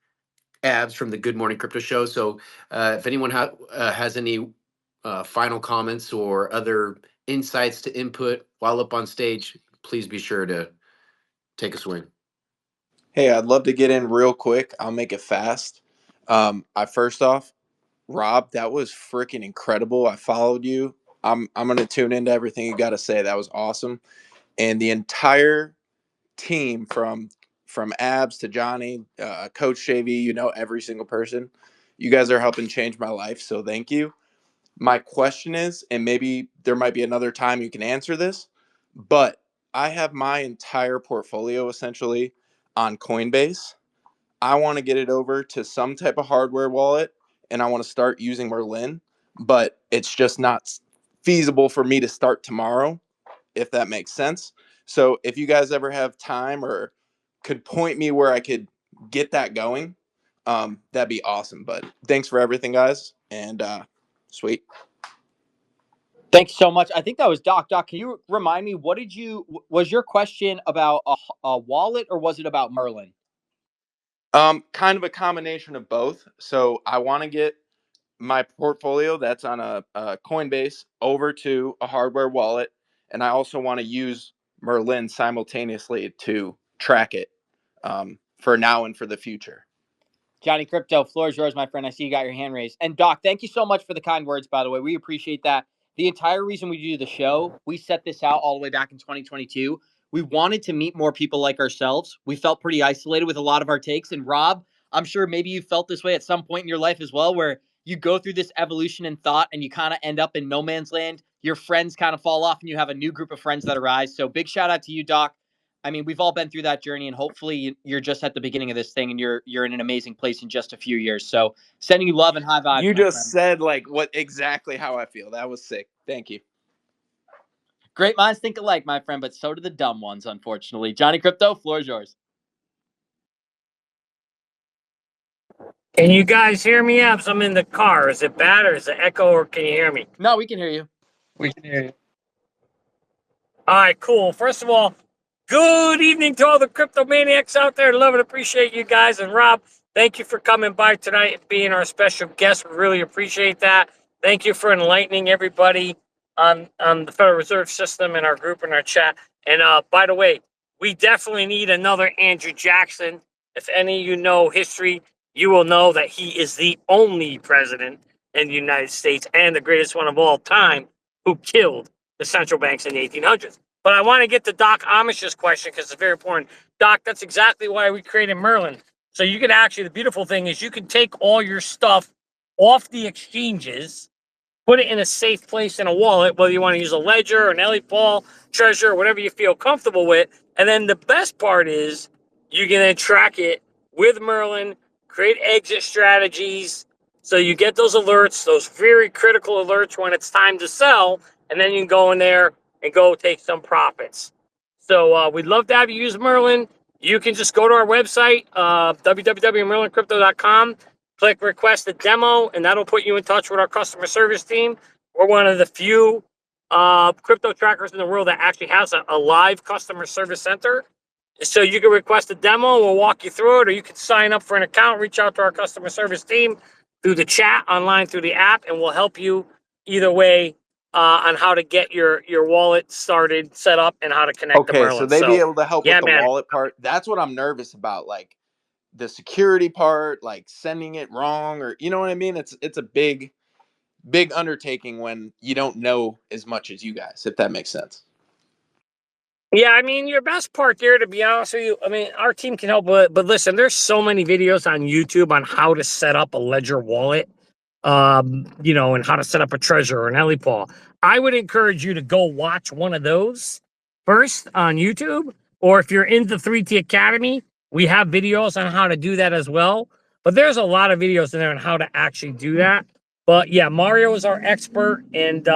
Abs from the Good Morning Crypto Show. So if anyone has any final comments or other insights to input while up on stage, please be sure to take a swing. Hey, I'd love to get in real quick. I'll make it fast. First off, Rob, that was freaking incredible. I followed you. I'm gonna tune into everything you got to say. That was awesome, and the entire team from Abs to Johnny, Coach JV, every single person. You guys are helping change my life, so thank you. My question is, and maybe there might be another time you can answer this, but I have my entire portfolio essentially on Coinbase. I want to get it over to some type of hardware wallet and I want to start using Merlin, but it's just not feasible for me to start tomorrow, if that makes sense. So if you guys ever have time or could point me where I could get that going, that'd be awesome. But thanks for everything, guys. And sweet. Thanks so much. I think that was Doc. Doc, can you remind me, was your question about a wallet or was it about Merlin? Kind of a combination of both. So I want to get my portfolio that's on a Coinbase over to a hardware wallet, and I also want to use Merlin simultaneously to track it for now and for the future. Johnny Crypto, floor is yours, my friend. I see you got your hand raised. And Doc, thank you so much for the kind words, by the way. We appreciate that. The entire reason we do the show, we set this out all the way back in 2022. We wanted to meet more people like ourselves. We felt pretty isolated with a lot of our takes. And Rob, I'm sure maybe you felt this way at some point in your life as well, where you go through this evolution in thought and you kind of end up in no man's land. Your friends kind of fall off and you have a new group of friends that arise. So big shout out to you, Doc. I mean, we've all been through that journey, and hopefully you're just at the beginning of this thing, and you're in an amazing place in just a few years. So, sending you love and high vibes. You my just friend. said like what exactly how I feel. That was sick. Thank you. Great minds think alike, my friend, but so do the dumb ones, unfortunately. Johnny Crypto, floor is yours. Can you guys hear me, Abs? I'm in the car. Is it bad or is it echo or can you hear me? No, we can hear you. We can hear you. All right, cool. First of all, good evening to all the crypto maniacs out there. Love and appreciate you guys. And Rob, thank you for coming by tonight and being our special guest. We really appreciate that. Thank you for enlightening everybody on the Federal Reserve System in our group and our chat. And by the way, we definitely need another Andrew Jackson. If any of you know history, you will know that he is the only president in the United States and the greatest one of all time who killed the central banks in the 1800s. But I want to get to Doc Amish's question because it's very important. Doc, that's exactly why we created Merlin. So you can actually, the beautiful thing is you can take all your stuff off the exchanges, put it in a safe place in a wallet, whether you want to use a ledger, an Ellie Paul, Treasure, whatever you feel comfortable with. And then the best part is you can then track it with Merlin, create exit strategies. So you get those alerts, those very critical alerts when it's time to sell, and then you can go in there and go take some profits. So we'd love to have you use Merlin. You can just go to our website, www.merlincrypto.com, click request a demo, and that'll put you in touch with our customer service team. We're one of the few crypto trackers in the world that actually has a live customer service center. So you can request a demo, we'll walk you through it, or you can sign up for an account, reach out to our customer service team through the chat, online through the app, and we'll help you either way on how to get your wallet started, set up, and how to connect to Merlin. So they be able to help with the man. wallet part. That's what I'm nervous about, like the security part, like sending it wrong, or you know what I mean? It's a big undertaking when you don't know as much as you guys, if that makes sense. Yeah, I mean, your best part there, to be honest with you, I mean, our team can help with it, but listen, there's so many videos on YouTube on how to set up a Ledger wallet, and how to set up a Treasure or an Ellie Paul. I would encourage you to go watch one of those first on YouTube, or if you're in the 3T Academy, we have videos on how to do that as well. But there's a lot of videos in there on how to actually do that. But yeah, Mario is our expert, and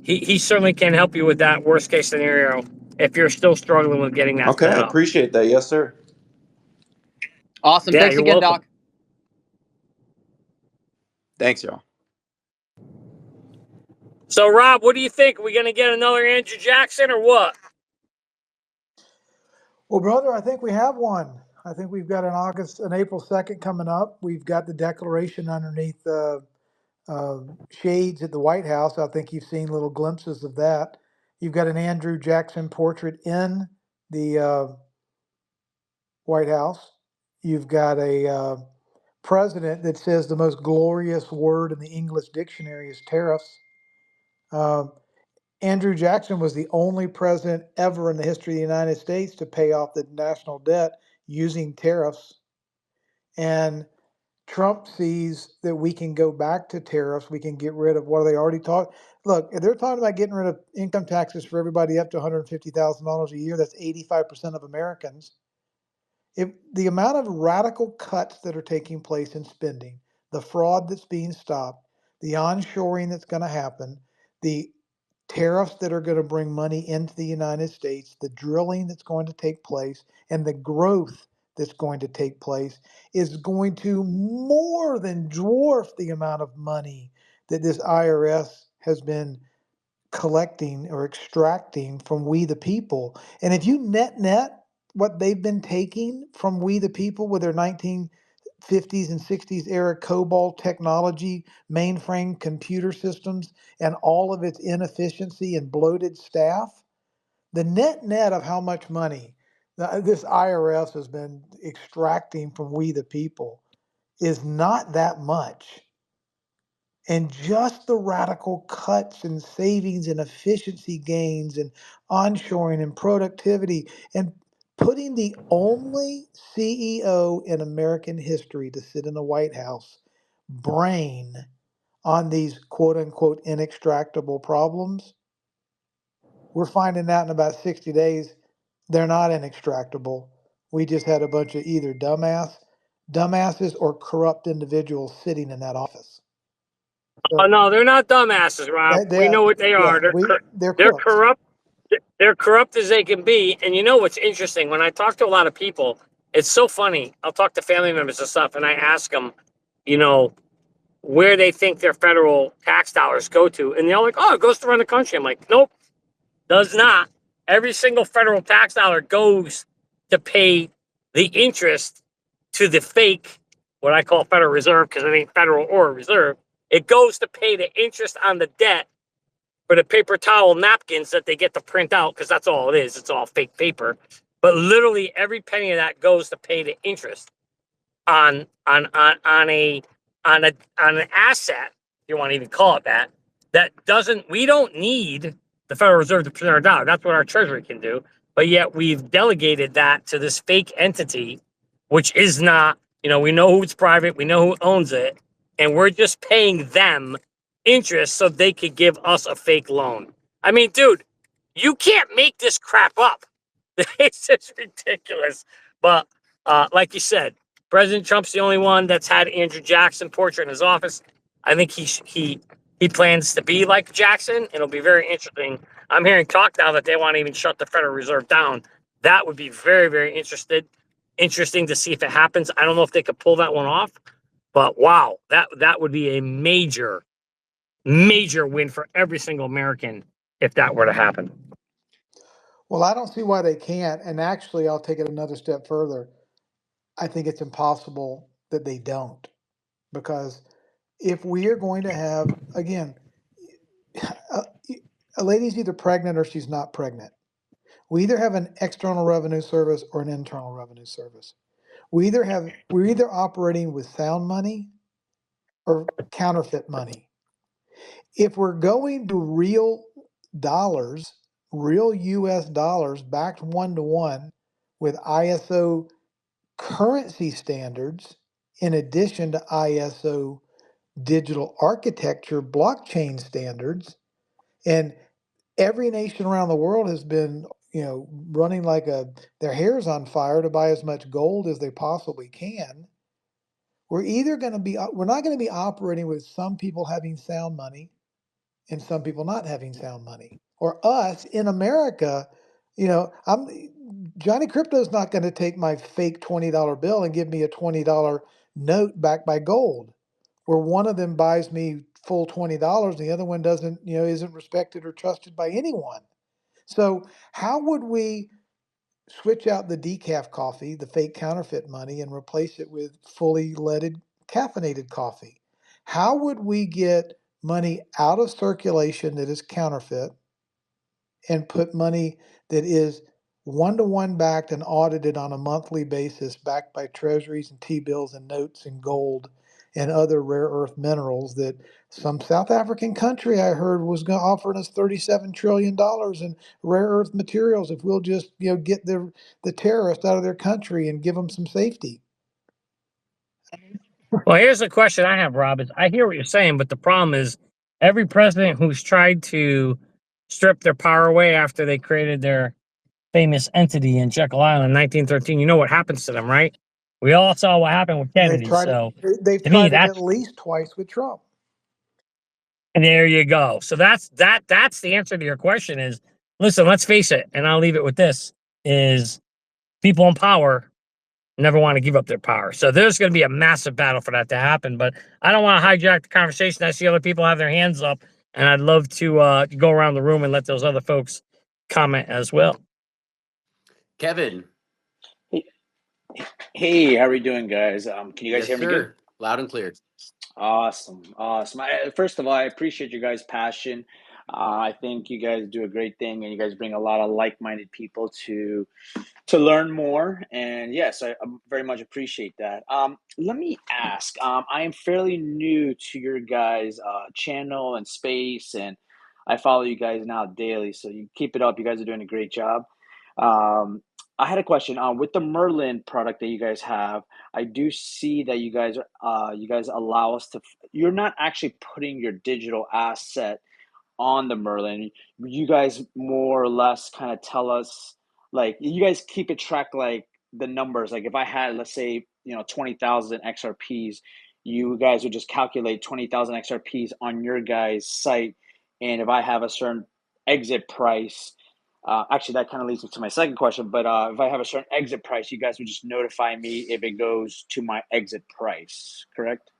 he certainly can help you with that worst case scenario if you're still struggling with getting that Okay, set I up. appreciate that. Yes, sir. Awesome. Yeah, Thanks you're again, welcome. Doc. Thanks, y'all. So, Rob, what do you think? Are we going to get another Andrew Jackson or what? Well, brother, I think we have one. I think we've got an April 2nd coming up. We've got the declaration underneath shades at the White House. I think you've seen little glimpses of that. You've got an Andrew Jackson portrait in the White House. You've got a president that says the most glorious word in the English dictionary is tariffs. Andrew Jackson was the only president ever in the history of the United States to pay off the national debt using tariffs. And Trump sees that we can go back to tariffs. We can get rid of what they already taught. Look, if they're talking about getting rid of income taxes for everybody up to $150,000 a year, that's 85% of Americans. If the amount of radical cuts that are taking place in spending, the fraud that's being stopped, the onshoring that's going to happen, the tariffs that are going to bring money into the United States, the drilling that's going to take place, and the growth that's going to take place is going to more than dwarf the amount of money that this IRS has been collecting or extracting from we the people. And if you net what they've been taking from we the people with their 50s and 60s era COBOL technology, mainframe computer systems, and all of its inefficiency and bloated staff. The net of how much money this IRS has been extracting from we the people is not that much. And just the radical cuts and savings and efficiency gains and onshoring and productivity and putting the only CEO in American history to sit in the White House brain on these quote unquote inextractable problems. We're finding out in about 60 days they're not inextractable. We just had a bunch of either dumbasses or corrupt individuals sitting in that office. Oh So no, they're not dumbasses, Rob. We know what they are. they're They're crooks. corrupt. They're corrupt as they can be. And you know what's interesting? When I talk to a lot of people, it's so funny. I'll talk to family members and stuff, and I ask them, you know, where they think their federal tax dollars go to, and they're all like, "Oh, it goes to run the country." I'm like, "Nope, does not. Every single federal tax dollar goes to pay the interest to the fake, what I call Federal Reserve, because it ain't federal or reserve. It goes to pay the interest on the debt for the paper towel napkins that they get to print out, because that's all it is. It's all fake paper. But literally every penny of that goes to pay the interest on an asset, if you want to even call it that, we don't need the Federal Reserve to print our dollar. That's what our Treasury can do. But yet we've delegated that to this fake entity, which is not, we know who it's private, we know who owns it, and we're just paying them interest so they could give us a fake loan. I mean, dude, you can't make this crap up. It's just ridiculous. But like you said, President Trump's the only one that's had Andrew Jackson portrait in his office. I think he plans to be like Jackson. It'll be very interesting. I'm hearing talk now that they want to even shut the Federal Reserve down. That would be very, very interesting to see if it happens. I don't know if they could pull that one off, but wow, that would be a major win for every single American if that were to happen. Well, I don't see why they can't. And actually, I'll take it another step further. I think it's impossible that they don't. Because if we are going to have, again, a lady's either pregnant or she's not pregnant. We either have an external revenue service or an internal revenue service. We're either operating with sound money or counterfeit money. If we're going to real dollars, real US dollars backed 1-to-1 with ISO currency standards, in addition to ISO digital architecture blockchain standards, and every nation around the world has been running like their hair's on fire to buy as much gold as they possibly can. We're not going to be operating with some people having sound money and some people not having sound money, or us in America. Johnny Crypto's not going to take my fake $20 bill and give me a $20 note backed by gold, where one of them buys me full $20 and the other one doesn't, isn't respected or trusted by anyone. So how would we switch out the decaf coffee, the fake counterfeit money, and replace it with fully leaded caffeinated coffee? How would we get money out of circulation that is counterfeit and put money that is 1-to-1 backed and audited on a monthly basis, backed by treasuries and T-bills and notes and gold and other rare earth minerals that some South African country I heard was going to offer us $37 trillion in rare earth materials if we'll just get the terrorists out of their country and give them some safety. Well, here's the question I have, Rob. Is I hear what you're saying, but the problem is every president who's tried to strip their power away after they created their famous entity in Jekyll Island in 1913, you know what happens to them, right? We all saw what happened with Kennedy. They've tried it at least twice with Trump. And there you go. So that's the answer to your question is, listen, let's face it, and I'll leave it with this, is people in power never want to give up their power. So there's going to be a massive battle for that to happen, but I don't want to hijack the conversation. I see other people have their hands up, and I'd love to go around the room and let those other folks comment as well. Kevin. Hey, how are we doing, guys? Can you guys Yes, hear me good? sir. Loud and clear. Awesome, awesome. First of all, I appreciate your guys' passion. I think you guys do a great thing, and you guys bring a lot of like-minded people to learn more. And yes, I very much appreciate that. Let me ask. I am fairly new to your guys' channel and space, and I follow you guys now daily. So you keep it up. You guys are doing a great job. Um, I had a question. With the Merlin product that you guys have, I do see that you guys allow us to. You're not actually putting your digital asset on the Merlin. You guys more or less kind of tell us, like, you guys keep it track, like the numbers. Like if I had, let's say, 20,000 XRPs, you guys would just calculate 20,000 XRPs on your guys' site. And if I have a certain exit price, actually, that kind of leads me to my second question. But if I have a certain exit price, you guys would just notify me if it goes to my exit price, correct?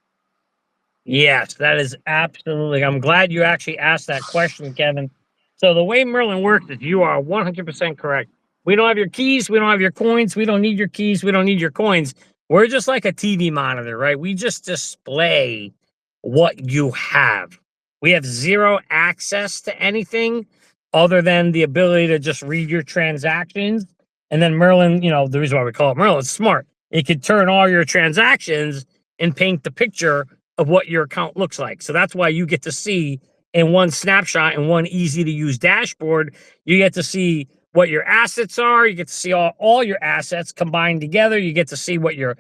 Yes, that is absolutely. I'm glad you actually asked that question, Kevin. So the way Merlin works is you are 100% correct. We don't have your keys. We don't have your coins. We don't need your keys. We don't need your coins. We're just like a TV monitor, right? We just display what you have. We have zero access to anything other than the ability to just read your transactions. And then Merlin, the reason why we call it Merlin, it's smart. It could turn all your transactions and paint the picture of what your account looks like. So that's why you get to see in one snapshot and one easy to use dashboard, you get to see what your assets are. You get to see all your assets combined together. You get to see what your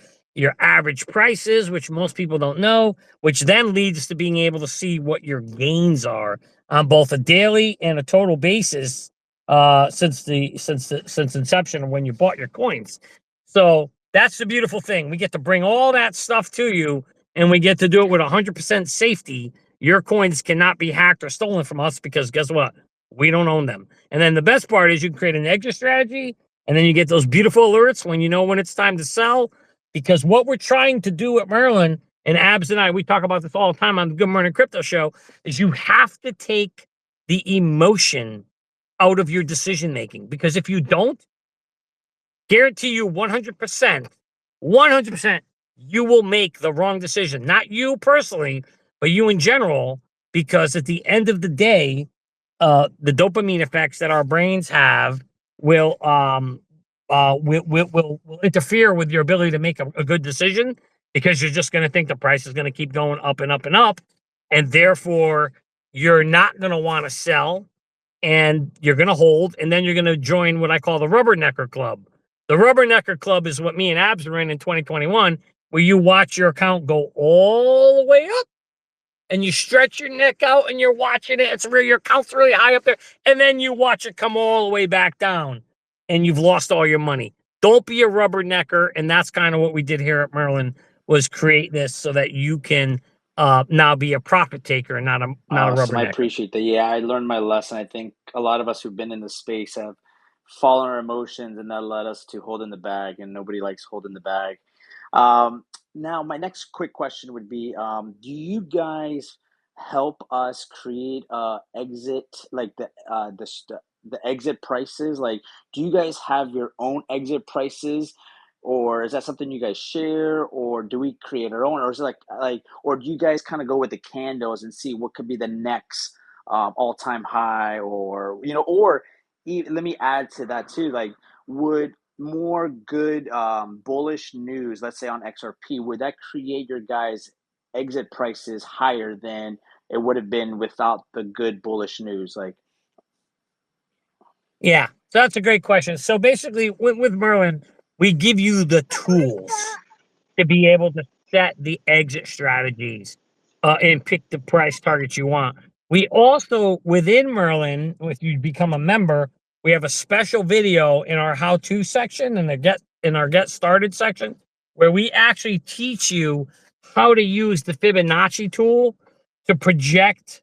average price is, which most people don't know, which then leads to being able to see what your gains are on both a daily and a total basis since inception of when you bought your coins. So that's the beautiful thing. We get to bring all that stuff to you, and we get to do it with 100% safety. Your coins cannot be hacked or stolen from us because guess what? We don't own them. And then the best part is you can create an exit strategy, and then you get those beautiful alerts when you know when it's time to sell. Because what we're trying to do at Merlin, and Abs and I, we talk about this all the time on the Good Morning Crypto Show, is you have to take the emotion out of your decision making. Because if you don't, guarantee you 100%, 100%, you will make the wrong decision. Not you personally, but you in general, because at the end of the day, the dopamine effects that our brains have will interfere with your ability to make a good decision, because you're just going to think the price is going to keep going up and up and up. And therefore, you're not going to want to sell, and you're going to hold, and then you're going to join what I call the rubbernecker club. The rubbernecker club is what me and Abs were in 2021, where you watch your account go all the way up, and you stretch your neck out, and you're watching it. It's really, your account's really high up there, and then you watch it come all the way back down, and you've lost all your money. Don't be a rubbernecker, and that's kind of what we did here at Merlin, was create this so that you can now be a profit taker and not a Awesome. I rubbernecker. appreciate that. Yeah, I learned my lesson. I think a lot of us who've been in the space have fallen our emotions, and that led us to holding the bag, and nobody likes holding the bag. Now, my next quick question would be, do you guys help us create exit, like the exit prices? Like, do you guys have your own exit prices, or is that something you guys share, or do we create our own, or is it or do you guys kind of go with the candles and see what could be the next all time high, or or even, let me add to that too, like, would more good bullish news, let's say on XRP, would that create your guys' exit prices higher than it would have been without the good bullish news? Like, Yeah, so that's a great question. So basically, with Merlin, we give you the tools to be able to set the exit strategies and pick the price targets you want. We also, within Merlin, if you become a member, we have a special video in our how-to section and our get started section, where we actually teach you how to use the Fibonacci tool to project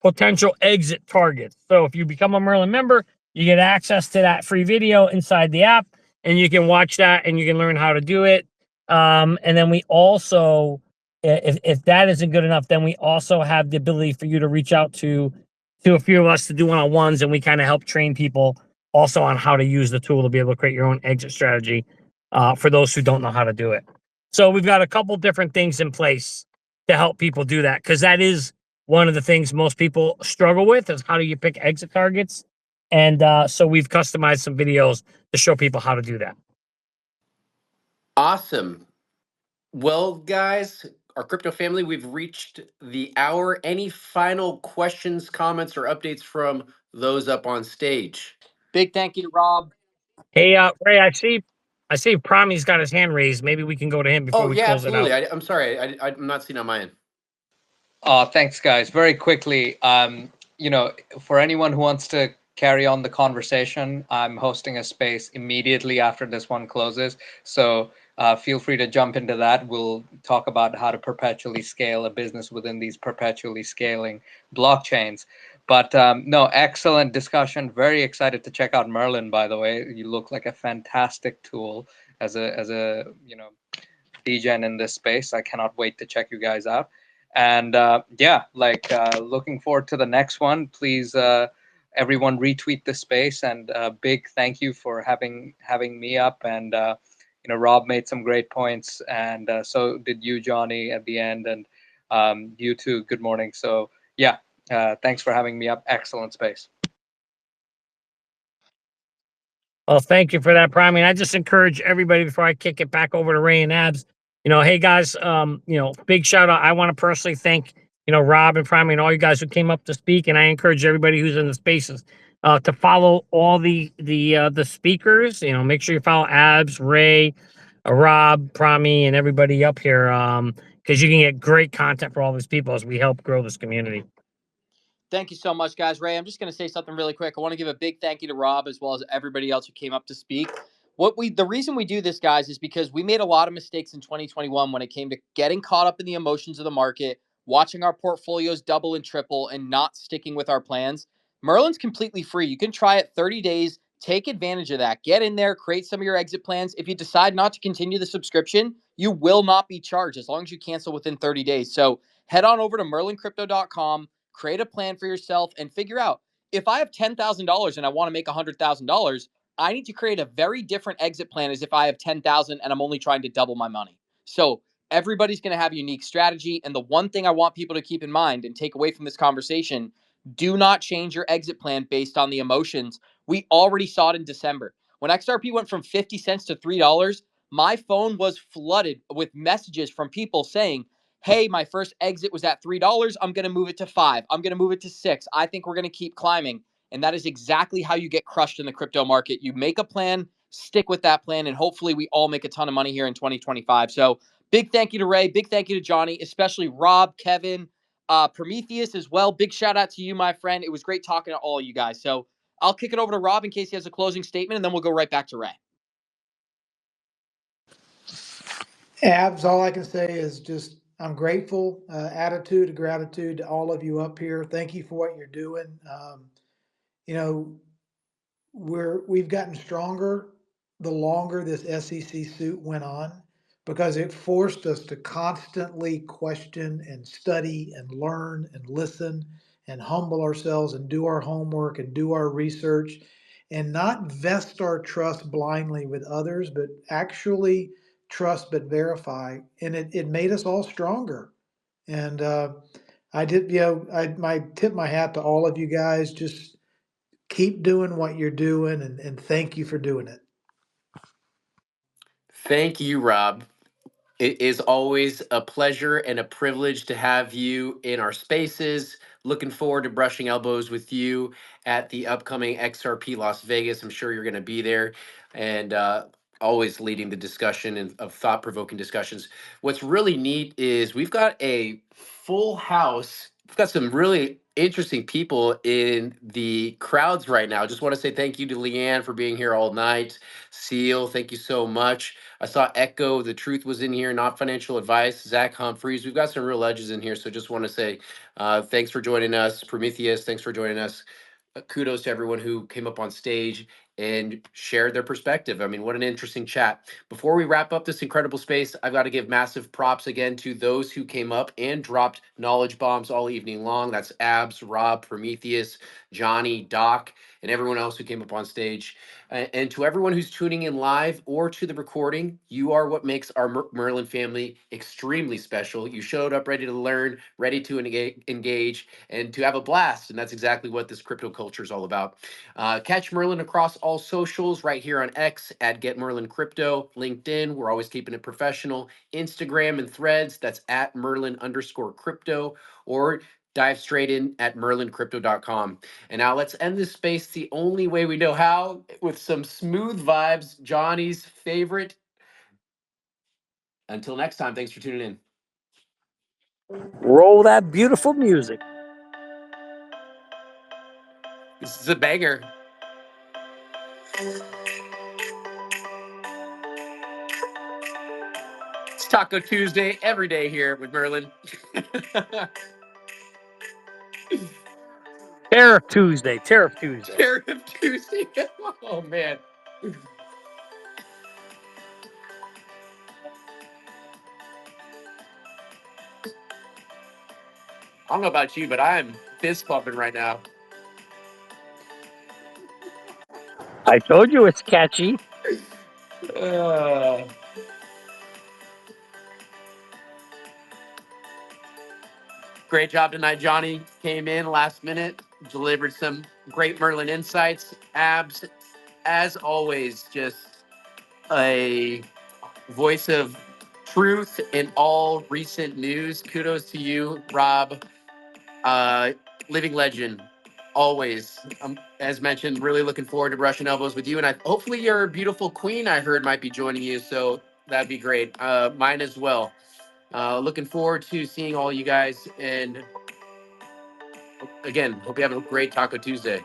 potential exit targets. So if you become a Merlin member, you get access to that free video inside the app, and you can watch that and you can learn how to do it. And then we also, if that isn't good enough, then we also have the ability for you to reach out to a few of us to do one-on-ones, and we kind of help train people also on how to use the tool to be able to create your own exit strategy. for those who don't know how to do it. So we've got a couple different things in place to help people do that, because that is one of the things most people struggle with, is how do you pick exit targets? And so we've customized some videos to show people how to do that. Awesome. Well, guys, our crypto family, we've reached the hour. Any final questions, comments, or updates from those up on stage? Big thank you to Rob. Hey, Ray, I see Prami's got his hand raised. Maybe we can go to him before Oh, we yeah, close it absolutely. out. I'm sorry. I'm not seeing on my end. Thanks, guys. Very quickly, for anyone who wants to carry on the conversation, I'm hosting a space immediately after this one closes. So feel free to jump into that. We'll talk about how to perpetually scale a business within these perpetually scaling blockchains. But no, excellent discussion. Very excited to check out Merlin, by the way. You look like a fantastic tool as a degen in this space. I cannot wait to check you guys out. And looking forward to the next one. Please, everyone, retweet the space, and big thank you for having me up. And Rob made some great points, and so did you, Johnny, at the end, and you too. Good morning. So yeah, thanks for having me up. Excellent space. Well, thank you for that, Prime. I just encourage everybody before I kick it back over to Ray and Abs. Hey guys, big shout out. I want to personally thank Rob and Prime and all you guys who came up to speak, and I encourage everybody who's in the spaces to follow all the speakers. Make sure you follow Abs, Ray, Rob, Prami, and everybody up here, because you can get great content for all these people as we help grow this community. Thank you so much, guys. Ray, I'm just going to say something really quick. I want to give a big thank you to Rob as well as everybody else who came up to speak. The reason we do this, guys, is because we made a lot of mistakes in 2021 when it came to getting caught up in the emotions of the market, watching our portfolios double and triple, and not sticking with our plans. Merlin's completely free. You can try it 30 days. Take advantage of that. Get in there, create some of your exit plans. If you decide not to continue the subscription, you will not be charged as long as you cancel within 30 days. So head on over to merlincrypto.com, create a plan for yourself, and figure out, if I have $10,000 and I want to make $100,000, I need to create a very different exit plan as if I have 10,000 and I'm only trying to double my money. So everybody's going to have a unique strategy. And the one thing I want people to keep in mind and take away from this conversation, do not change your exit plan based on the emotions. We already saw it in December. When XRP went from 50 cents to $3, my phone was flooded with messages from people saying, hey, my first exit was at $3. I'm going to move it to 5. I'm going to move it to 6. I think we're going to keep climbing. And that is exactly how you get crushed in the crypto market. You make a plan, stick with that plan, and hopefully we all make a ton of money here in 2025. So big thank you to Ray. Big thank you to Johnny, especially Rob, Kevin, Prometheus as well. Big shout out to you, my friend. It was great talking to all you guys. So I'll kick it over to Rob in case he has a closing statement, and then we'll go right back to Ray. Abs, all I can say is just I'm grateful, attitude of gratitude to all of you up here. Thank you for what you're doing. You know, we've gotten stronger the longer this SEC suit went on, because it forced us to constantly question and study and learn and listen and humble ourselves and do our homework and do our research and not vest our trust blindly with others, but actually trust but verify. And it made us all stronger. And I did, I tip my hat to all of you guys. Just keep doing what you're doing, and thank you for doing it. Thank you, Rob. It is always a pleasure and a privilege to have you in our spaces. Looking forward to brushing elbows with you at the upcoming XRP Las Vegas. I'm sure you're going to be there, and always leading the discussion and of thought provoking discussions. What's really neat is we've got a full house. We've got some really interesting people in the crowds right now. Just want to say thank you to Leanne for being here all night. Seal, thank you so much. I saw Echo, The Truth was in here, Not Financial Advice, Zach Humphreys. We've got some real legends in here. So just want to say thanks for joining us. Prometheus, thanks for joining us. Kudos to everyone who came up on stage and share their perspective. I mean, what an interesting chat. Before we wrap up this incredible space, I've got to give massive props again to those who came up and dropped knowledge bombs all evening long. That's Abs, Rob, Prometheus, Johnny, Doc, and everyone else who came up on stage. And to everyone who's tuning in live or to the recording, you are what makes our Merlin family extremely special. You showed up ready to learn, ready to engage, and to have a blast. And that's exactly what this crypto culture is all about. Catch Merlin across all socials right here on X at Get Merlin Crypto, LinkedIn, we're always keeping it professional, Instagram and Threads, that's at Merlin_crypto, or dive straight in at merlincrypto.com. And now let's end this space the only way we know how, with some smooth vibes, Johnny's favorite. Until next time, thanks for tuning in. Roll that beautiful music. This is a banger. It's Taco Tuesday every day here with Merlin. Tariff Tuesday. Tariff Tuesday. Oh, man. I don't know about you, but I'm fist pumping right now. I told you it's catchy. Great job tonight, Johnny. Came in last minute, delivered some great Merlin insights. Abs, as always, just a voice of truth in all recent news. Kudos to you, Rob. Living legend, always. As mentioned, really looking forward to brushing elbows with you. And hopefully your beautiful queen, I heard, might be joining you. So that'd be great. Mine as well. Looking forward to seeing all you guys. And again, hope you have a great Taco Tuesday.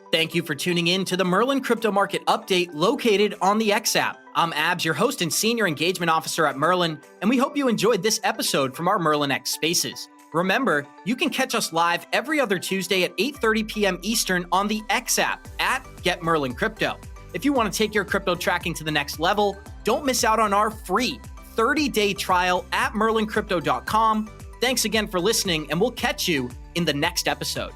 Thank you for tuning in to the Merlin Crypto Market Update located on the X app. I'm Abs, your host and Senior Engagement Officer at Merlin, and we hope you enjoyed this episode from our Merlin X Spaces. Remember, you can catch us live every other Tuesday at 8:30 p.m. Eastern on the X app at Get Merlin Crypto. If you want to take your crypto tracking to the next level, don't miss out on our free 30-day trial at merlincrypto.com. Thanks again for listening, and we'll catch you in the next episode.